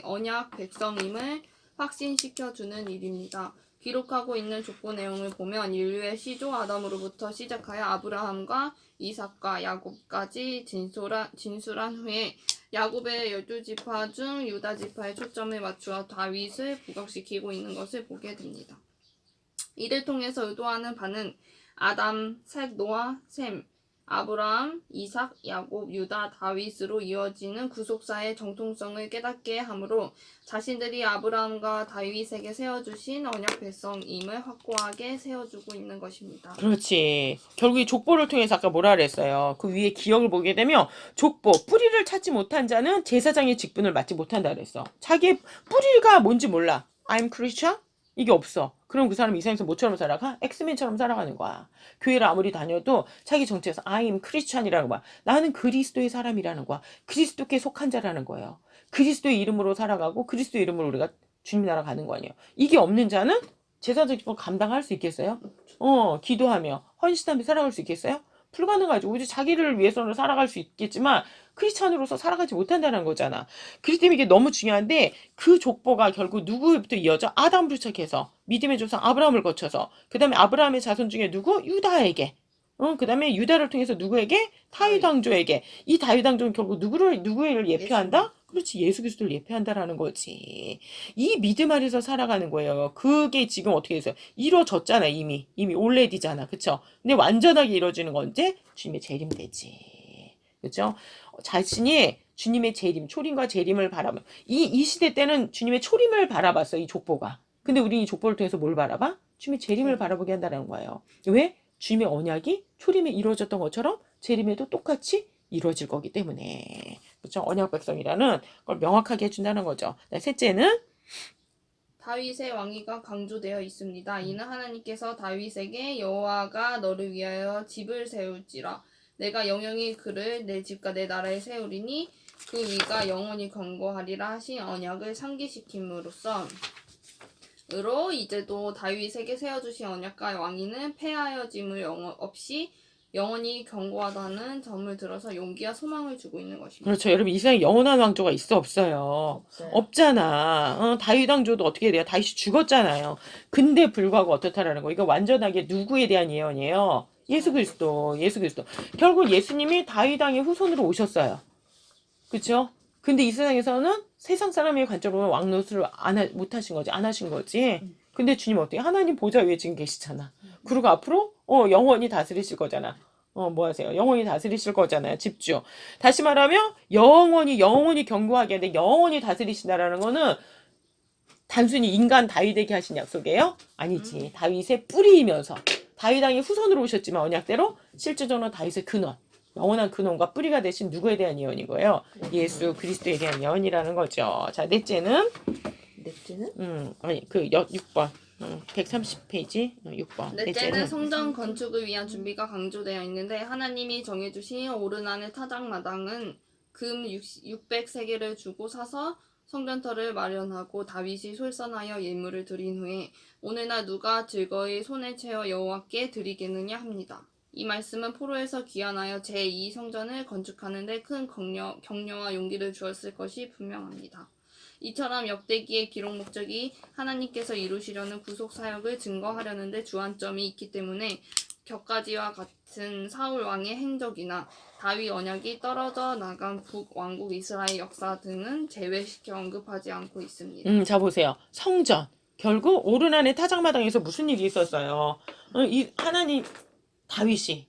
언약 백성임을 확신시켜주는 일입니다. 기록하고 있는 족보 내용을 보면 인류의 시조 아담으로부터 시작하여 아브라함과 이삭과 야곱까지 진술한 후에 야곱의 12지파 중 유다 지파에 초점을 맞추어 다윗을 부각시키고 있는 것을 보게 됩니다. 이를 통해서 의도하는 바는 아담, 셋, 노아, 셈, 아브라함, 이삭, 야곱, 유다, 다윗으로 이어지는 구속사의 정통성을 깨닫게 하므로 자신들이 아브라함과 다윗에게 세워주신 언약 백성임을 확고하게 세워주고 있는 것입니다. 그렇지. 결국 이 족보를 통해서 아까 뭐라 그랬어요? 그 위에 기억을 보게 되면 족보, 뿌리를 찾지 못한 자는 제사장의 직분을 맡지 못한다 그랬어. 자기의 뿌리가 뭔지 몰라. I'm Christian? 이게 없어. 그럼 그 사람이 이 세상에서 뭐처럼 살아가? 엑스맨처럼 살아가는 거야. 교회를 아무리 다녀도 자기 정체에서 I'm Christian이라는 거야. 나는 그리스도의 사람이라는 거야. 그리스도께 속한 자라는 거예요. 그리스도의 이름으로 살아가고 그리스도의 이름으로 우리가 주님 나라 가는 거 아니에요. 이게 없는 자는 제사장 직분 감당할 수 있겠어요? 기도하며 헌신하며 살아갈 수 있겠어요? 불가능하죠. 오직 자기를 위해서는 살아갈 수 있겠지만 크리스찬으로서 살아가지 못한다는 거잖아. 그렇기 때문에 이게 너무 중요한데 그 족보가 결국 누구부터 이어져? 아담부터 시작해서 믿음의 조상 아브라함을 거쳐서 그 다음에 아브라함의 자손 중에 누구? 유다에게. 그 다음에 유다를 통해서 누구에게? 다윗 왕조에게. 이 다윗 왕조는 결국 누구를 예표한다? 그렇지. 예수 그리스도를 예표한다라는 거지. 이 믿음 아래서 살아가는 거예요. 그게 지금 어떻게 해서 이루어졌잖아. 이미 올레디잖아. 그쵸? 근데 완전하게 이루어지는 건 언제? 주님의 재림 되지. 그죠? 자신이 주님의 재림, 초림과 재림을 바라보면 이 시대 때는 주님의 초림을 바라봤어. 이 족보가. 근데 우리 이 족보를 통해서 뭘 바라봐? 주님의 재림을 바라보게 한다는 거예요. 왜? 주님의 언약이 초림에 이루어졌던 것처럼 재림에도 똑같이 이루어질 거기 때문에. 그렇죠? 언약 백성이라는 걸 명확하게 해준다는 거죠. 셋째는 다윗의 왕위가 강조되어 있습니다. 이는 하나님께서 다윗에게 여호와가 너를 위하여 집을 세울지라 내가 영영이 그를 내 집과 내 나라에 세우리니 그 위가 영원히 견고하리라 하신 언약을 상기시킴으로써 이제도 다윗에게 세워주신 언약과 왕위는 패하여짐을 없이 영원히 견고하다는 점을 들어서 용기와 소망을 주고 있는 것입니다. 그렇죠. 여러분 이 세상에 영원한 왕조가 있어 없어요? 없어요. 없잖아. 다윗 왕조도 어떻게 돼요? 다윗이 죽었잖아요. 근데 불구하고 어떻다라는 거. 이거 완전하게 누구에 대한 예언이에요? 예수 그리스도. 결국 예수님이 다윗 왕의 후손으로 오셨어요. 그렇죠? 근데 이 세상에서는 세상 사람의 관점으로 왕 노릇을 못 하신 거지. 안 하신 거지. 근데 주님 어떻게? 하나님 보좌 위에 지금 계시잖아. 그리고 앞으로 영원히 다스리실 거잖아. 뭐 하세요? 영원히 다스리실 거잖아요. 집주. 다시 말하면 영원히 견고하게 하는데 영원히 다스리신다라는 거는 단순히 인간 다윗에게 하신 약속이에요? 아니지. 다윗의 뿌리이면서 다윗 왕의 후손으로 오셨지만 언약대로 실제적으로 다윗의 근원. 영원한 근원과 뿌리가 되신 누구에 대한 예언인 거예요? 예수 그리스도에 대한 예언이라는 거죠. 자, 넷째는 아니 6번 130페이지 6번 넷째는 성전 건축을 위한 준비가 강조되어 있는데 하나님이 정해주신 오르난의 타작마당은 금 600세겔을 주고 사서 성전터를 마련하고 다윗이 솔선하여 예물을 드린 후에 오늘날 누가 즐거이 손에 채워 여호와께 드리겠느냐 합니다. 이 말씀은 포로에서 귀환하여 제2성전을 건축하는 데 큰 격려와 용기를 주었을 것이 분명합니다. 이처럼 역대기의 기록 목적이 하나님께서 이루시려는 구속 사역을 증거하려는 데 주안점이 있기 때문에 격가지와 같은 사울 왕의 행적이나 다윗 언약이 떨어져 나간 북왕국 이스라엘 역사 등은 제외시켜 언급하지 않고 있습니다. 자 보세요. 성전. 결국 오르난의 타작마당에서 무슨 일이 있었어요? 이 하나님 다윗이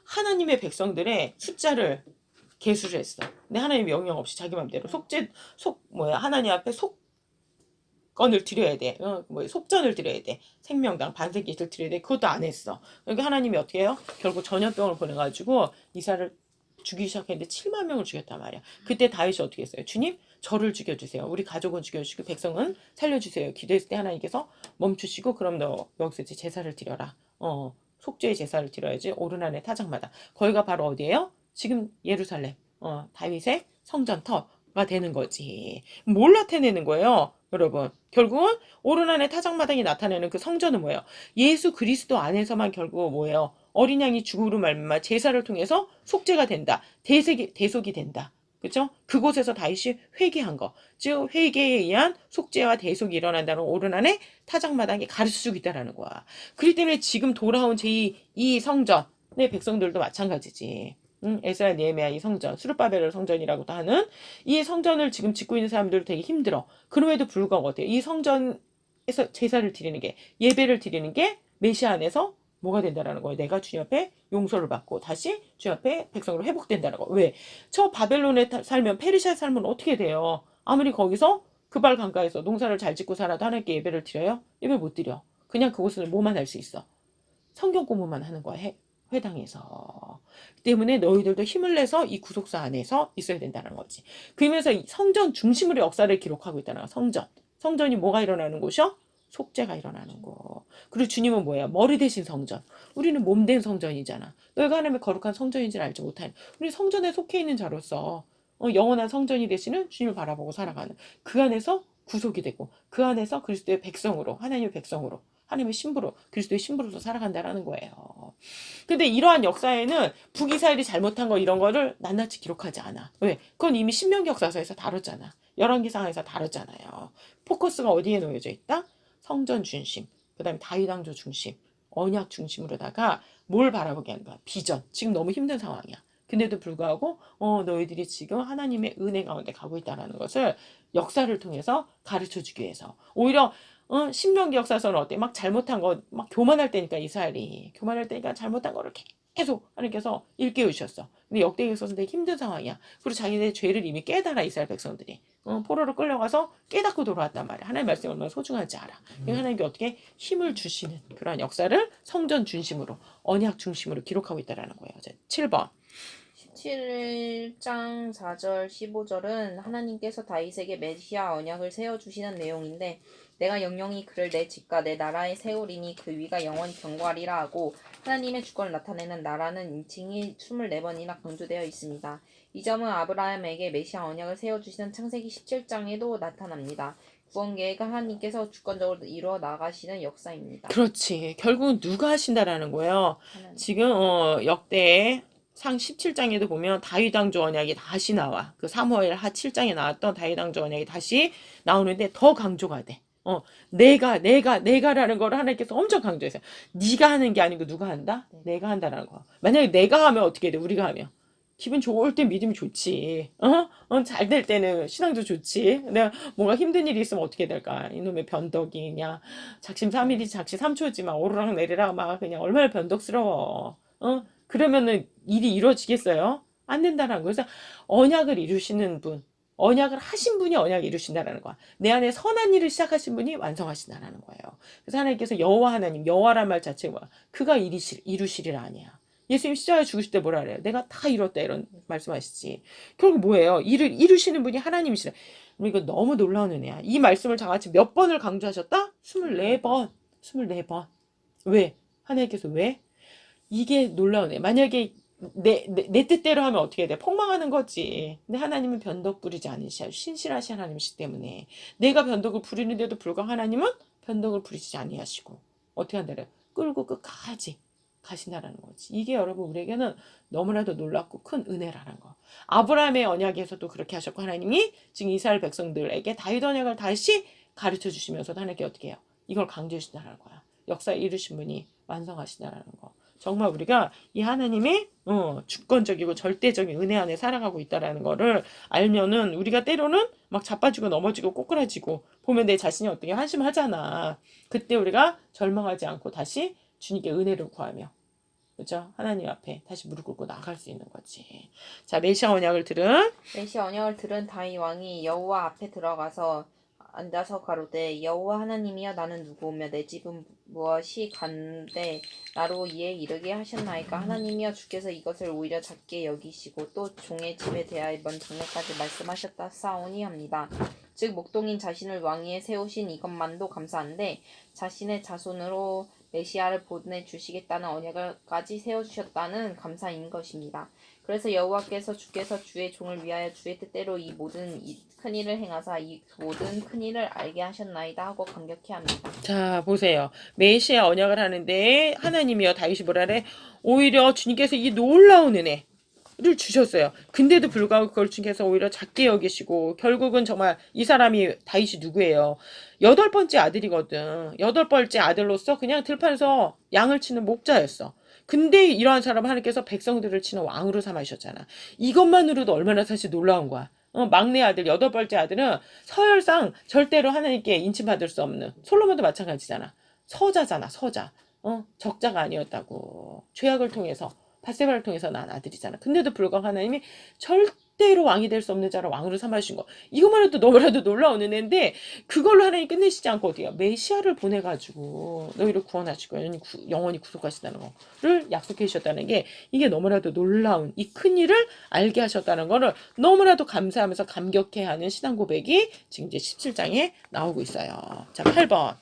하나님의 백성들의 숫자를 계수를 했어. 근데 하나님 명령 없이 자기 맘대로 하나님 앞에 속건을 드려야 돼. 속전을 드려야 돼. 생명당 반세기를 드려야 돼. 그것도 안 했어. 그러니까 하나님이 어떻게 해요? 결국 전염병을 보내가지고 이스라엘을 죽이기 시작했는데 7만 명을 죽였단 말이야. 그때 다윗이 어떻게 했어요? 주님 저를 죽여주세요. 우리 가족은 죽여주시고 백성은 살려주세요. 기도했을 때 하나님께서 멈추시고 그럼 너 여기서 이제 제사를 드려라. 속죄의 제사를 드려야지. 오르난의 타작마다. 거기가 바로 어디예요? 지금 예루살렘. 다윗의 성전터가 되는 거지. 뭘 나타내는 거예요? 여러분 결국은 오르난의 타작마당이 나타내는 그 성전은 뭐예요? 예수 그리스도 안에서만 결국 뭐예요? 어린 양이 죽음으로 말미암아 제사를 통해서 속죄가 된다. 대속이 된다. 그렇죠? 그곳에서 다윗이 회개한 거. 즉 회개에 의한 속죄와 대속이 일어난다는 오르난의 타작마당이 가르쳐주고 있다는 거야. 그렇기 때문에 지금 돌아온 제2 성전의 백성들도 마찬가지지. 에스라 느헤미야 이 성전, 스룹바벨 성전이라고도 하는 이 성전을 지금 짓고 있는 사람들도 되게 힘들어. 그럼에도 불구하고 어때요? 이 성전에서 제사를 드리는 게 예배를 드리는 게 메시아 안에서 뭐가 된다라는 거예요? 내가 주님 앞에 용서를 받고 다시 주님 앞에 백성으로 회복된다는 거. 왜? 저 바벨론에 살면 페르시아에 살면 어떻게 돼요? 아무리 거기서 그발 강가에서 농사를 잘 짓고 살아도 하나님께 예배를 드려요? 예배 못 드려. 그냥 그곳은 뭐만 할 수 있어? 성경 공부만 하는 거야. 회당에서. 때문에 너희들도 힘을 내서 이 구속사 안에서 있어야 된다는 거지. 그러면서 성전 중심으로 역사를 기록하고 있다는 거야. 성전. 성전이 뭐가 일어나는 곳이요? 속죄가 일어나는 거. 그리고 주님은 뭐야? 머리 대신 성전. 우리는 몸 된 성전이잖아. 너희가 하나님의 거룩한 성전인지를 알지 못하는. 우리 성전에 속해 있는 자로서 영원한 성전이 되시는 주님을 바라보고 살아가는. 그 안에서 구속이 되고 그 안에서 그리스도의 백성으로 하나님의 백성으로 하나님의 신부로 그리스도의 신부로서 살아간다라는 거예요. 근데 이러한 역사에는 북이스라엘이 잘못한 거 이런 거를 낱낱이 기록하지 않아. 왜? 그건 이미 신명기 역사서에서 다뤘잖아. 열왕기상에서 다뤘잖아요. 포커스가 어디에 놓여져 있다? 성전 중심, 그 다음에 다윗 왕조 중심, 언약 중심으로다가 뭘 바라보게 하는 거야? 비전. 지금 너무 힘든 상황이야. 근데도 불구하고 너희들이 지금 하나님의 은혜 가운데 가고 있다는 것을 역사를 통해서 가르쳐주기 위해서. 오히려 신명기 역사서는 어때? 막 잘못한 거 막 교만할 때니까 이스라엘이 교만할 때니까 잘못한 거를 계속 하나님께서 일깨우셨어. 근데 역대기에 있어서 되게 힘든 상황이야. 그리고 자기네 죄를 이미 깨달아 이스라엘 백성들이 포로로 끌려가서 깨닫고 돌아왔단 말이야. 하나님의 말씀이 얼마나 소중한지 알아. 하나님께 어떻게 힘을 주시는 그러한 역사를 성전 중심으로 언약 중심으로 기록하고 있다라는 거예요. 7번. 17장 4절 15절은 하나님께서 다윗에게 메시아 언약을 세워주시는 내용인데 내가 영영히 그를 내 집과 내 나라에 세우리니 그 위가 영원히 견고하리라 하고 하나님의 주권을 나타내는 나라는 인칭이 24번이나 강조되어 있습니다. 이 점은 아브라함에게 메시아 언약을 세워주시는 창세기 17장에도 나타납니다. 구원 계획은 하나님께서 주권적으로 이루어 나가시는 역사입니다. 그렇지. 결국은 누가 하신다라는 거예요. 하나님. 지금 역대 상 17장에도 보면 다윗 왕조 언약이 다시 나와. 그 사무엘 하 7장에 나왔던 다윗 왕조 언약이 다시 나오는데 더 강조가 돼. 내가라는 걸 하나님께서 엄청 강조했어요. 네가 하는 게 아니고 누가 한다? 내가 한다라는 거. 만약에 내가 하면 어떻게 돼? 우리가 하면. 기분 좋을 때 믿음이 좋지. 잘 될 때는 신앙도 좋지. 내가 뭔가 힘든 일이 있으면 어떻게 될까? 이놈의 변덕이냐. 작심삼일이 작시삼초지만 오르락 내리락 막 그냥 얼마나 변덕스러워. 그러면은 일이 이루어지겠어요? 안 된다라는 거예요. 그래서 언약을 이루시는 분, 언약을 하신 분이 언약을 이루신다라는 거야. 내 안에 선한 일을 시작하신 분이 완성하신다라는 거예요. 그래서 하나님께서 여호와 하나님, 여호와란 말 자체가 뭐야? 그가 이루시리라 아니야. 예수님 십자가에 죽으실 때 뭐라 그래요? 내가 다 이뤘다 이런 말씀하시지. 결국 뭐예요? 일을 이루시는 분이 하나님이시라. 이거 너무 놀라운 은혜야. 이 말씀을 저같이 몇 번을 강조하셨다? 24번. 24번. 왜? 하나님께서 왜? 이게 놀라운 애. 만약에 내 뜻대로 하면 어떻게 돼? 폭망하는 거지. 근데 하나님은 변덕 부리지 않으셔. 신실하신 하나님이시기 때문에 내가 변덕을 부리는데도 불구하고 하나님은 변덕을 부리지 아니하시고 어떻게 한다래요? 끌고 끝까지 가신다라는 거지. 이게 여러분 우리에게는 너무나도 놀랍고 큰 은혜라는 거. 아브라함의 언약에서도 그렇게 하셨고 하나님이 지금 이스라엘 백성들에게 다윗 언약을 다시 가르쳐 주시면서도 하나님께 어떻게 해요? 이걸 강조해 주신다는 거야. 역사에 이루신 분이 완성하신다라는 거. 정말 우리가 이 하나님의 주권적이고 절대적인 은혜 안에 살아가고 있다라는 거를 알면은 우리가 때로는 막 자빠지고 넘어지고 꼬꾸라지고 보면 내 자신이 어떻게 한심하잖아. 그때 우리가 절망하지 않고 다시 주님께 은혜를 구하며 그렇죠? 하나님 앞에 다시 무릎 꿇고 나아갈 수 있는 거지. 자, 메시아 언약을 들은 다윗 왕이 여호와 앞에 들어가서 앉아서 가로되 여호와 하나님이여 나는 누구오며 내 집은 무엇이 간데 나로 이에 이르게 하셨나이까. 하나님이여 주께서 이것을 오히려 작게 여기시고 또 종의 집에 대하여 먼 장래까지 말씀하셨다 사오니 합니다. 즉 목동인 자신을 왕위에 세우신 이것만도 감사한데 자신의 자손으로 메시아를 보내주시겠다는 언약을까지 세워주셨다는 감사인 것입니다. 그래서 여호와께서 주께서 주의 종을 위하여 주의 뜻대로 이 모든 큰일을 행하사 이 모든 큰일을 알게 하셨나이다 하고 감격해 합니다. 자, 보세요. 메시아 언약을 하는데 하나님이여 다윗이 뭐라래? 오히려 주님께서 이 놀라운 은혜를 주셨어요. 근데도 불구하고 그걸 주님께서 오히려 작게 여기시고 결국은 정말 이 사람이 다윗이 누구예요? 8번째 아들이거든. 8번째 아들로서 그냥 들판에서 양을 치는 목자였어. 근데 이러한 사람 하나님께서 백성들을 치는 왕으로 삼으셨잖아. 이것만으로도 얼마나 사실 놀라운 거야. 막내 아들, 8번째 아들은 서열상 절대로 하나님께 인침받을 수 없는 솔로몬도 마찬가지잖아. 서자잖아, 서자. 적자가 아니었다고. 죄악을 통해서 밧세바를 통해서 난 아들이잖아. 근데도 불구하고 하나님이 절대로 왕이 될 수 없는 자를 왕으로 삼아주신 거. 이것만 해도 너무나도 놀라운 은혜인데 그걸로 하나님 끝내시지 않고 어디야? 메시아를 보내가지고 너희를 구원하시고 영원히 구속하신다는 거를 약속해 주셨다는 게 이게 너무나도 놀라운 이 큰 일을 알게 하셨다는 거를 너무나도 감사하면서 감격해하는 신앙 고백이 지금 이제 17장에 나오고 있어요. 자, 8번.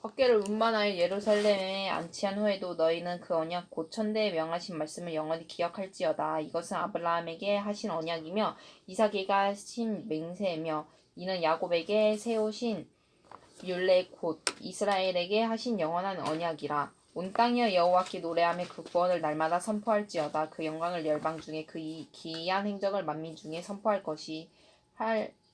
법궤를 운반하여 예루살렘에 안치한 후에도 너희는 그 언약 곧 천대에 명하신 말씀을 영원히 기억할지어다. 이것은 아브라함에게 하신 언약이며 이삭에게 하신 맹세며 이는 야곱에게 세우신 율례 곧 이스라엘에게 하신 영원한 언약이라. 온 땅이여 여호와께 노래하며 그 구원을 날마다 선포할지어다. 그 영광을 열방 중에 그 기이한 행적을 만민 중에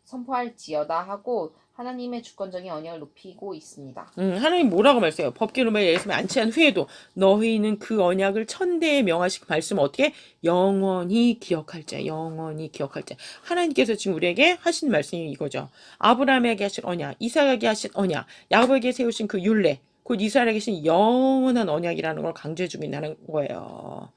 선포할지어다 하고 하나님의 주권적인 언약을 높이고 있습니다. 하나님 뭐라고 말씀해요? 법궤로 예수님을 안치한 후에도 너희는 그 언약을 천대에 명하신 말씀 어떻게? 영원히 기억할자. 영원히 기억할자. 하나님께서 지금 우리에게 하신 말씀이 이거죠. 아브라함에게 하신 언약, 이삭에게 하신 언약, 야곱에게 세우신 그 율례, 곧 이스라엘에게 하신 영원한 언약이라는 걸 강조해주고 있는 거예요.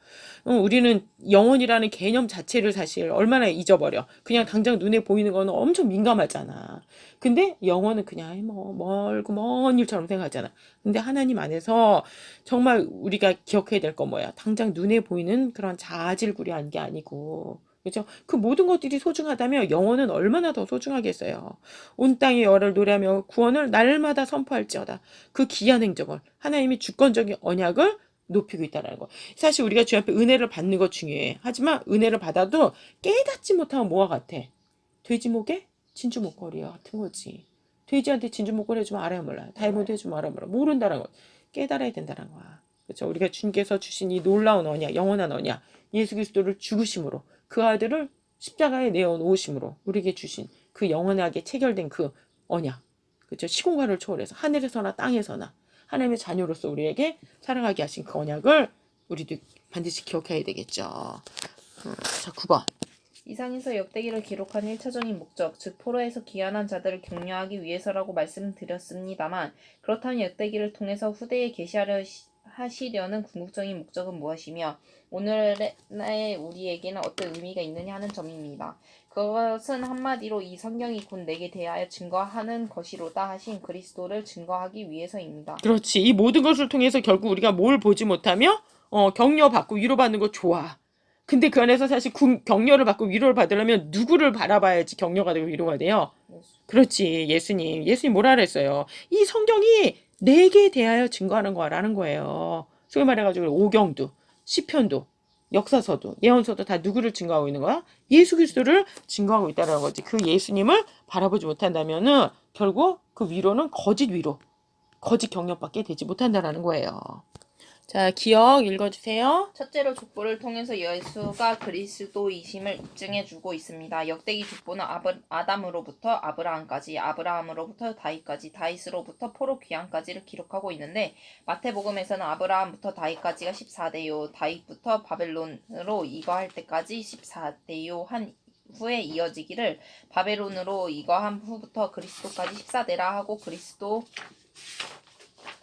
우리는 영혼이라는 개념 자체를 사실 얼마나 잊어버려. 그냥 당장 눈에 보이는 거는 엄청 민감하잖아. 근데 영혼은 그냥 멀고 먼 일처럼 생각하잖아. 근데 하나님 안에서 정말 우리가 기억해야 될 건 뭐야? 당장 눈에 보이는 그런 자질구레한 게 아니고, 그렇죠? 그 모든 것들이 소중하다면 영혼은 얼마나 더 소중하겠어요. 온 땅의 여를 노래하며 구원을 날마다 선포할지어다. 그 귀한 행적을 하나님이 주권적인 언약을 높이고 있다는 거. 사실 우리가 주 앞에 은혜를 받는 거 중요해. 하지만 은혜를 받아도 깨닫지 못하면 뭐와 같아? 돼지목에 진주 목걸이와 같은 거지. 돼지한테 진주 목걸이 해주면 알아야 몰라. 다이아몬드 해주면 알아야 몰라. 모른다는 거. 깨달아야 된다는 거야. 그렇죠? 우리가 주님께서 주신 이 놀라운 언약, 영원한 언약, 예수 그리스도를 죽으심으로 그 아들을 십자가에 내어놓으심으로 우리에게 주신 그 영원하게 체결된 그 언약. 그렇죠? 시공간을 초월해서 하늘에서나 땅에서나 하나님의 자녀로서 우리에게 사랑하게 하신 그 언약을 우리도 반드시 기억해야 되겠죠. 자, 9번. 이상에서 역대기를 기록한 1차적인 목적, 즉 포로에서 귀환한 자들을 격려하기 위해서라고 말씀드렸습니다만 그렇다면 역대기를 통해서 후대에 하시려는 궁극적인 목적은 무엇이며 오늘의 우리에게는 어떤 의미가 있느냐 하는 점입니다. 그것은 한마디로 이 성경이 곧 내게 대하여 증거하는 것이로다 하신 그리스도를 증거하기 위해서입니다. 그렇지. 이 모든 것을 통해서 결국 우리가 뭘 보지 못하며 격려받고 위로받는 거 좋아. 근데 그 안에서 사실 격려를 받고 위로를 받으려면 누구를 바라봐야지 격려가 되고 위로가 돼요? 그렇지. 예수님. 예수님 뭐라 그랬어요? 이 성경이 내게 대하여 증거하는 거라는 거예요. 소위 말해가지고 오경도, 시편도, 역사서도, 예언서도 다 누구를 증거하고 있는 거야? 예수 그리스도를 증거하고 있다는 거지. 그 예수님을 바라보지 못한다면은 결국 그 위로는 거짓 위로, 거짓 격려밖에 되지 못한다는 거예요. 자, 기억 읽어주세요. 첫째로 족보를 통해서 예수가 그리스도이심을 입증해주고 있습니다. 역대기 족보는 아담으로부터 아브라함까지, 아브라함으로부터 다윗까지, 다윗으로부터 포로 귀환까지를 기록하고 있는데 마태복음에서는 아브라함부터 다윗까지가 14대요, 다윗부터 바벨론으로 이거할 때까지 14대요 한 후에 이어지기를 바벨론으로 이거한 후부터 그리스도까지 14대라 하고 그리스도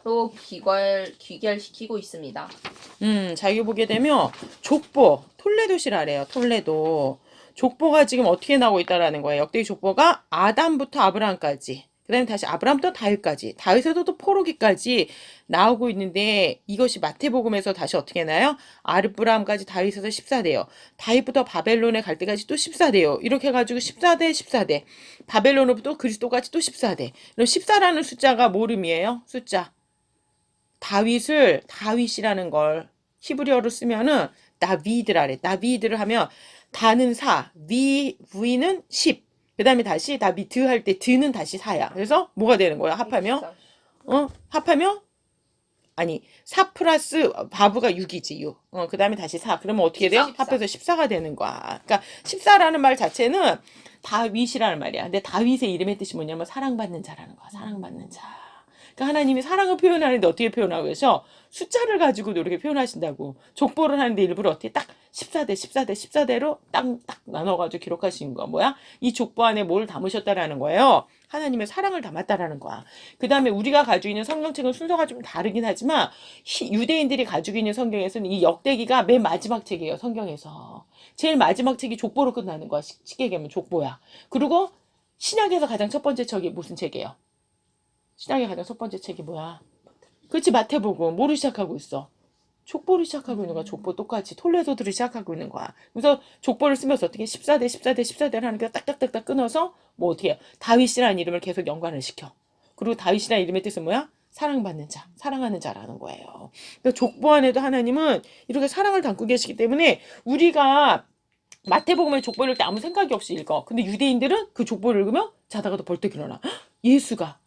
로 귀결시키고 있습니다. 자, 여기 보게 되면 족보, 톨레도시라래요. 톨레도. 족보가 지금 어떻게 나오고 있다라는 거예요. 역대기 족보가 아담부터 아브라함까지, 그 다음에 다시 아브라함부터 다윗까지, 다윗에서 또 포로기까지 나오고 있는데 이것이 마태복음에서 다시 어떻게 나요? 아브라함까지 다윗에서 14대요. 다윗부터 바벨론에 갈 때까지 또 14대요. 이렇게 해가지고 14대, 14대. 바벨론으로부터 그리스도까지 또 14대. 그럼 14라는 숫자가 뭐 의미예요? 숫자. 다윗이라는 걸 히브리어로 쓰면은 다비드라래. 다비드를 하면 다는 4, V는 10. 그 다음에 다시 다비드 할 때 드는 다시 4야. 그래서 뭐가 되는 거야? 합하면? 합하면? 아니, 4 플러스 바브가 6이지, 6. 그 다음에 다시 4. 그러면 어떻게 돼요? 14. 합해서 14가 되는 거야. 그러니까 14라는 말 자체는 다윗이라는 말이야. 근데 다윗의 이름의 뜻이 뭐냐면 사랑받는 자라는 거야. 사랑받는 자. 그러니까 하나님이 사랑을 표현하는데 어떻게 표현하고 계셔? 숫자를 가지고도 이렇게 표현하신다고. 족보를 하는데 일부러 어떻게 딱 14대, 14대, 14대로 딱 나눠가지고 기록하신 거야. 뭐야? 이 족보 안에 뭘 담으셨다라는 거예요? 하나님의 사랑을 담았다라는 거야. 그 다음에 우리가 가지고 있는 성경책은 순서가 좀 다르긴 하지만 유대인들이 가지고 있는 성경에서는 이 역대기가 맨 마지막 책이에요. 성경에서. 제일 마지막 책이 족보로 끝나는 거야. 쉽게 얘기하면 족보야. 그리고 신약에서 가장 첫 번째 책이 무슨 책이에요? 신약의 가장 첫 번째 책이 뭐야? 그렇지, 마태복음. 뭐로 시작하고 있어? 족보를 시작하고 있는 거야. 족보 똑같이 톨레도들을 시작하고 있는 거야. 그래서 족보를 쓰면서 어떻게 14대 14대 14대를 하는 게 딱딱딱딱 끊어서 뭐 어떻게 해요? 다윗이라는 이름을 계속 연관을 시켜. 그리고 다윗이라는 이름의 뜻은 뭐야? 사랑받는 자, 사랑하는 자라는 거예요. 그러니까 족보 안에도 하나님은 이렇게 사랑을 담고 계시기 때문에 우리가 마태복음의 족보를 읽을 때 아무 생각이 없이 읽어. 근데 유대인들은 그 족보를 읽으면 자다가도 벌떡 일어나. 헉, 예수가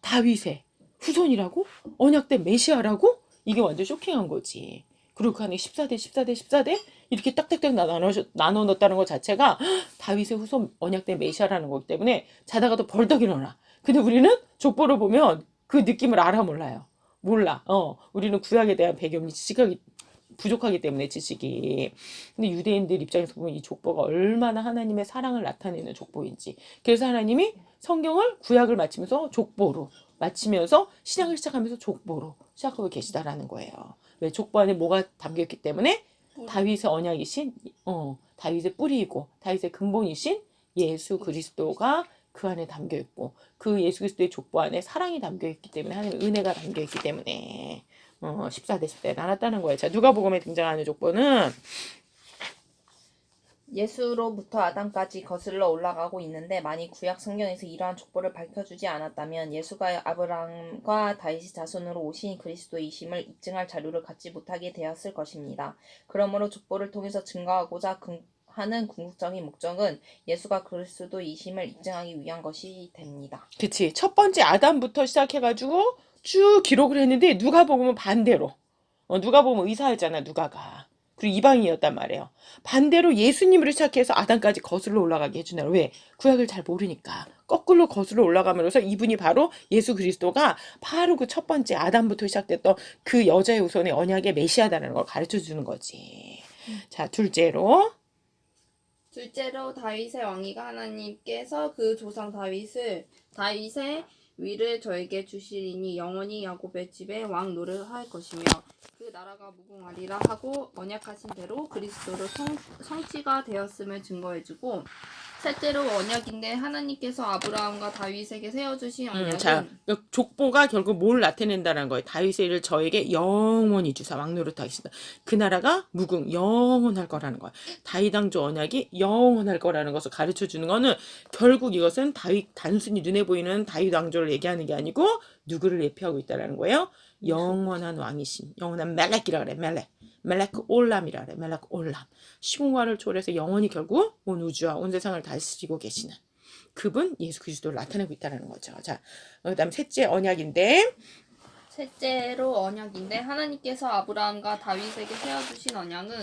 다윗의 후손이라고? 언약된 메시아라고? 이게 완전 쇼킹한 거지. 그리고 그 안에 14대, 14대, 14대 이렇게 딱딱딱 나눠 넣었다는 것 자체가 다윗의 후손 언약된 메시아라는 거기 때문에 자다가도 벌떡 일어나. 근데 우리는 족보를 보면 그 느낌을 알아 몰라요. 몰라. 우리는 구약에 대한 배경이 지식이 부족하기 때문에 지식이. 근데 유대인들 입장에서 보면 이 족보가 얼마나 하나님의 사랑을 나타내는 족보인지. 그래서 하나님이 성경을 구약을 마치면서 족보로 마치면서 신약을 시작하면서 족보로 시작하고 계시다라는 거예요. 왜? 족보 안에 뭐가 담겨있기 때문에 다윗의 언약이신 다윗의 뿌리이고 다윗의 근본이신 예수 그리스도가 그 안에 담겨있고 그 예수 그리스도의 족보 안에 사랑이 담겨있기 때문에 하나님의 은혜가 담겨있기 때문에 14대 10대 나눴다는 거예요. 자, 누가복음에 등장하는 족보는 예수로부터 아담까지 거슬러 올라가고 있는데 만일 구약 성경에서 이러한 족보를 밝혀주지 않았다면 예수가 아브라함과 다윗의 자손으로 오신 그리스도이심을 입증할 자료를 갖지 못하게 되었을 것입니다. 그러므로 족보를 통해서 증거하고자 하는 궁극적인 목적은 예수가 그리스도이심을 입증하기 위한 것이 됩니다. 그치. 첫 번째 아담부터 시작해가지고 쭉 기록을 했는데 누가복음은 반대로. 누가복음은 의사였잖아, 누가가. 그리고 이방인이었단 말이에요. 반대로 예수님으로 시작해서 아담까지 거슬러 올라가게 해주나요? 왜? 구약을 잘 모르니까. 거꾸로 거슬러 올라가면서 이분이 바로 예수 그리스도가 바로 그 첫 번째 아담부터 시작됐던 그 여자의 후손의 언약의 메시아다라는 걸 가르쳐 주는 거지. 자, 둘째로 다윗의 왕위가 하나님께서 그 조상 다윗의 위를 저에게 주시리니 영원히 야곱의 집에 왕 노릇 할 것이며 그 나라가 무궁하리라 하고 언약하신 대로 그리스도로 성취가 되었음을 증거해주고, 셋째로 언약인데 하나님께서 아브라함과 다윗에게 세워주신 언약은 자, 족보가 결국 뭘 나타낸다는 거예요. 다윗의 일을 저에게 영원히 주사 왕노릇 하시다. 그 나라가 영원할 거라는 거예요. 다윗 왕조 언약이 영원할 거라는 것을 가르쳐 주는 거는 결국 이것은 단순히 눈에 보이는 다윗 왕조를 얘기하는 게 아니고 누구를 예표하고 있다라는 거예요. 영원한 왕이신 영원한 멜렉이라 그래. 멜렉 올람이라 그래. 멜렉 올람. 시공화를 초월해서 영원히 결국 온 우주와 온 세상을 다스리고 계시는 그분 예수 그리스도를 나타내고 있다는 거죠. 자, 그다음 셋째 언약인데 하나님께서 아브라함과 다윗에게 세워주신 언약은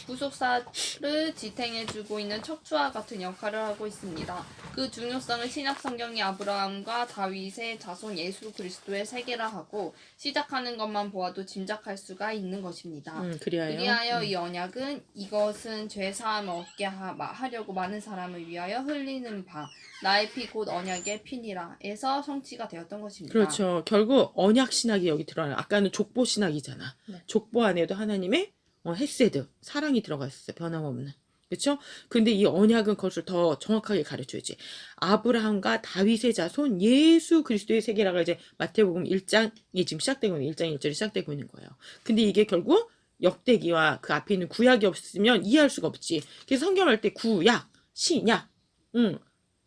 구속사를 지탱해주고 있는 척추와 같은 역할을 하고 있습니다. 그 중요성을 신약 성경이 아브라함과 다윗의 자손 예수 그리스도의 세계라 하고 시작하는 것만 보아도 짐작할 수가 있는 것입니다. 그리하여 이 언약은 이것은 죄사함을 얻게 하려고 많은 사람을 위하여 흘리는 바 나의 피 곧 언약의 피니라 에서 성취가 되었던 것입니다. 그렇죠. 결국 언약 신학이 여기 들어가요. 아까는 족보 신학이잖아. 네. 족보 안에도 하나님의 헤세드 사랑이 들어가 있었어요. 변함없는. 그렇죠? 근데 이 언약은 그것을 더 정확하게 가르쳐야지. 아브라함과 다윗의 자손 예수 그리스도의 세계라가 이제 마태복음 1장이 지금 시작되고 있는 1장 1절이 시작되고 있는 거예요. 근데 이게 결국 역대기와 그 앞에 있는 구약이 없으면 이해할 수가 없지. 그래서 성경할 때 구약, 신약,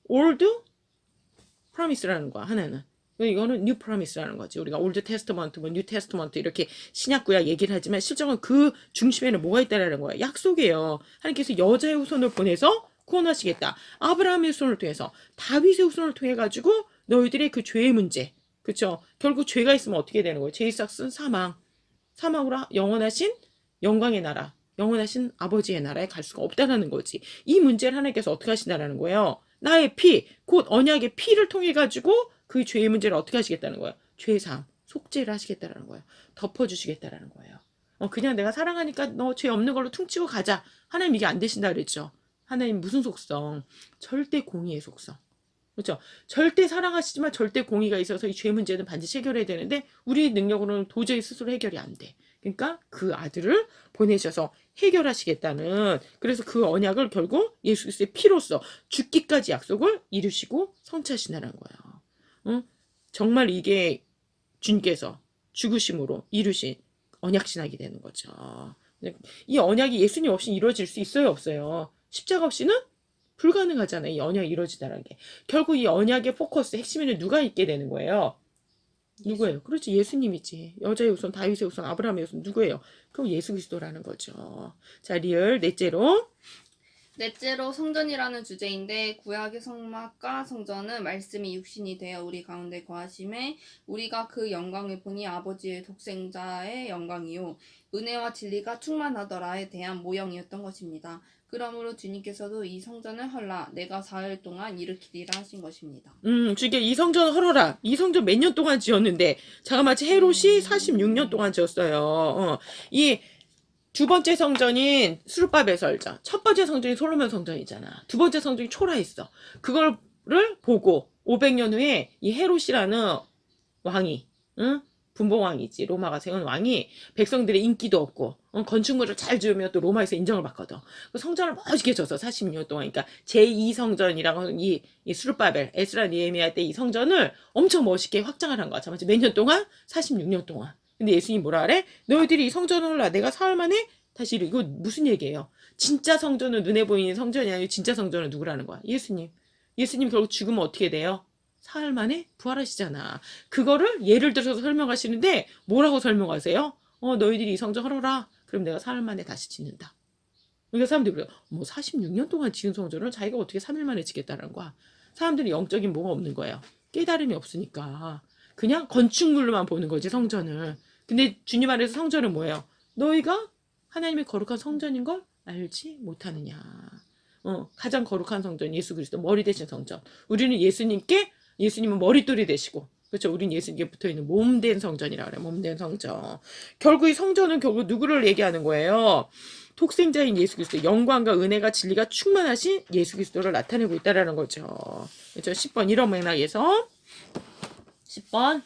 올드 프로미스라는 거야. 하나는. 이거는 뉴 프로미스라는 거지. 우리가 올드 테스트먼트, 뉴 테스트먼트 이렇게 신약 구약 얘기를 하지만 실적은 그 중심에는 뭐가 있다라는 거야. 약속이에요. 하나님께서 여자의 후손을 보내서 구원하시겠다. 아브라함의 후손을 통해서 다윗의 후손을 통해 가지고 너희들의 그 죄의 문제, 그렇죠? 결국 죄가 있으면 어떻게 되는 거예요? 죄의 싹은 사망으로 영원하신 영광의 나라, 영원하신 아버지의 나라에 갈 수가 없다라는 거지. 이 문제를 하나님께서 어떻게 하신다라는 거예요? 나의 피, 곧 언약의 피를 통해 가지고 그 죄의 문제를 어떻게 하시겠다는 거예요? 죄사함, 속죄를 하시겠다라는 거예요. 덮어주시겠다라는 거예요. 그냥 내가 사랑하니까 너 죄 없는 걸로 퉁치고 가자. 하나님 이게 안 되신다 그랬죠. 하나님 무슨 속성? 절대 공의의 속성. 그렇죠? 절대 사랑하시지만 절대 공의가 있어서 이 죄 문제는 반드시 해결해야 되는데 우리 능력으로는 도저히 스스로 해결이 안 돼. 그러니까 그 아들을 보내셔서 해결하시겠다는, 그래서 그 언약을 결국 예수 그리스도의 피로써 죽기까지 약속을 이루시고 성취하신다는 거예요. 응? 정말 이게 주님께서 죽으심으로 이루신 언약 신학이 되는 거죠. 이 언약이 예수님 없이 이루어질 수 있어요, 없어요? 십자가 없이는 불가능하잖아요. 이 언약이 이루어지다는 게. 결국 이 언약의 포커스, 핵심에는 누가 있게 되는 거예요? 누구예요? 그렇지, 예수님이지. 여자의 우선, 다윗의 우선, 아브라함의 우선 누구예요? 그럼 예수 그리스도라는 거죠. 자, 리을 넷째로. 넷째로 성전이라는 주제인데 구약의 성막과 성전은 말씀이 육신이 되어 우리 가운데 거하심에 우리가 그 영광을 보니 아버지의 독생자의 영광이요 은혜와 진리가 충만하더라에 대한 모형이었던 것입니다. 그러므로 주님께서도 이 성전을 헐라 내가 사흘 동안 일으키리라 하신 것입니다. 주께 이 성전 헐어라. 이 성전 몇 년 동안 지었는데 자가마치 헤롯이 46년 동안 지었어요. 이 두 번째 성전인 수르바벨 성전, 첫 번째 성전이 솔로몬 성전이잖아. 두 번째 성전이 초라했어. 그거를 보고 500년 후에 이 헤롯이라는 왕이, 응? 분봉왕이지. 로마가 세운 왕이 백성들의 인기도 없고 건축물을 잘 지으면 또 로마에서 인정을 받거든. 그 성전을 멋있게 져서 46년 동안, 그러니까 제2성전이라고 하는 이 수르바벨, 에스라 니에미야 때 이 성전을 엄청 멋있게 확장을 한 거야. 몇 년 동안? 46년 동안. 근데 예수님이 뭐라 그래? 너희들이 이 성전을 헐라. 내가 사흘 만에 다시 이거 무슨 얘기예요? 진짜 성전은 눈에 보이는 성전이 아니고 진짜 성전은 누구라는 거야? 예수님. 예수님 결국 죽으면 어떻게 돼요? 사흘 만에 부활하시잖아. 그거를 예를 들어서 설명하시는데 뭐라고 설명하세요? 너희들이 이 성전 헐어라. 그럼 내가 사흘 만에 다시 짓는다. 그러니까 사람들이 그래요. 46년 동안 지은 성전을 자기가 어떻게 3일 만에 짓겠다는 거야. 사람들이 영적인 뭐가 없는 거예요. 깨달음이 없으니까. 그냥 건축물로만 보는 거지, 성전을. 근데 주님 안에서 성전은 뭐예요? 너희가 하나님의 거룩한 성전인 걸 알지 못하느냐. 가장 거룩한 성전, 예수 그리스도 머리 대신 성전. 우리는 예수님은 머릿돌이 되시고, 그렇죠? 우리는 예수님께 붙어있는 몸된 성전이라 그래요. 몸된 성전. 결국 이 성전은 결국 누구를 얘기하는 거예요? 독생자인 예수 그리스도, 영광과 은혜가 진리가 충만하신 예수 그리스도를 나타내고 있다라는 거죠. 그렇죠? 10번 이런 맥락에서 10번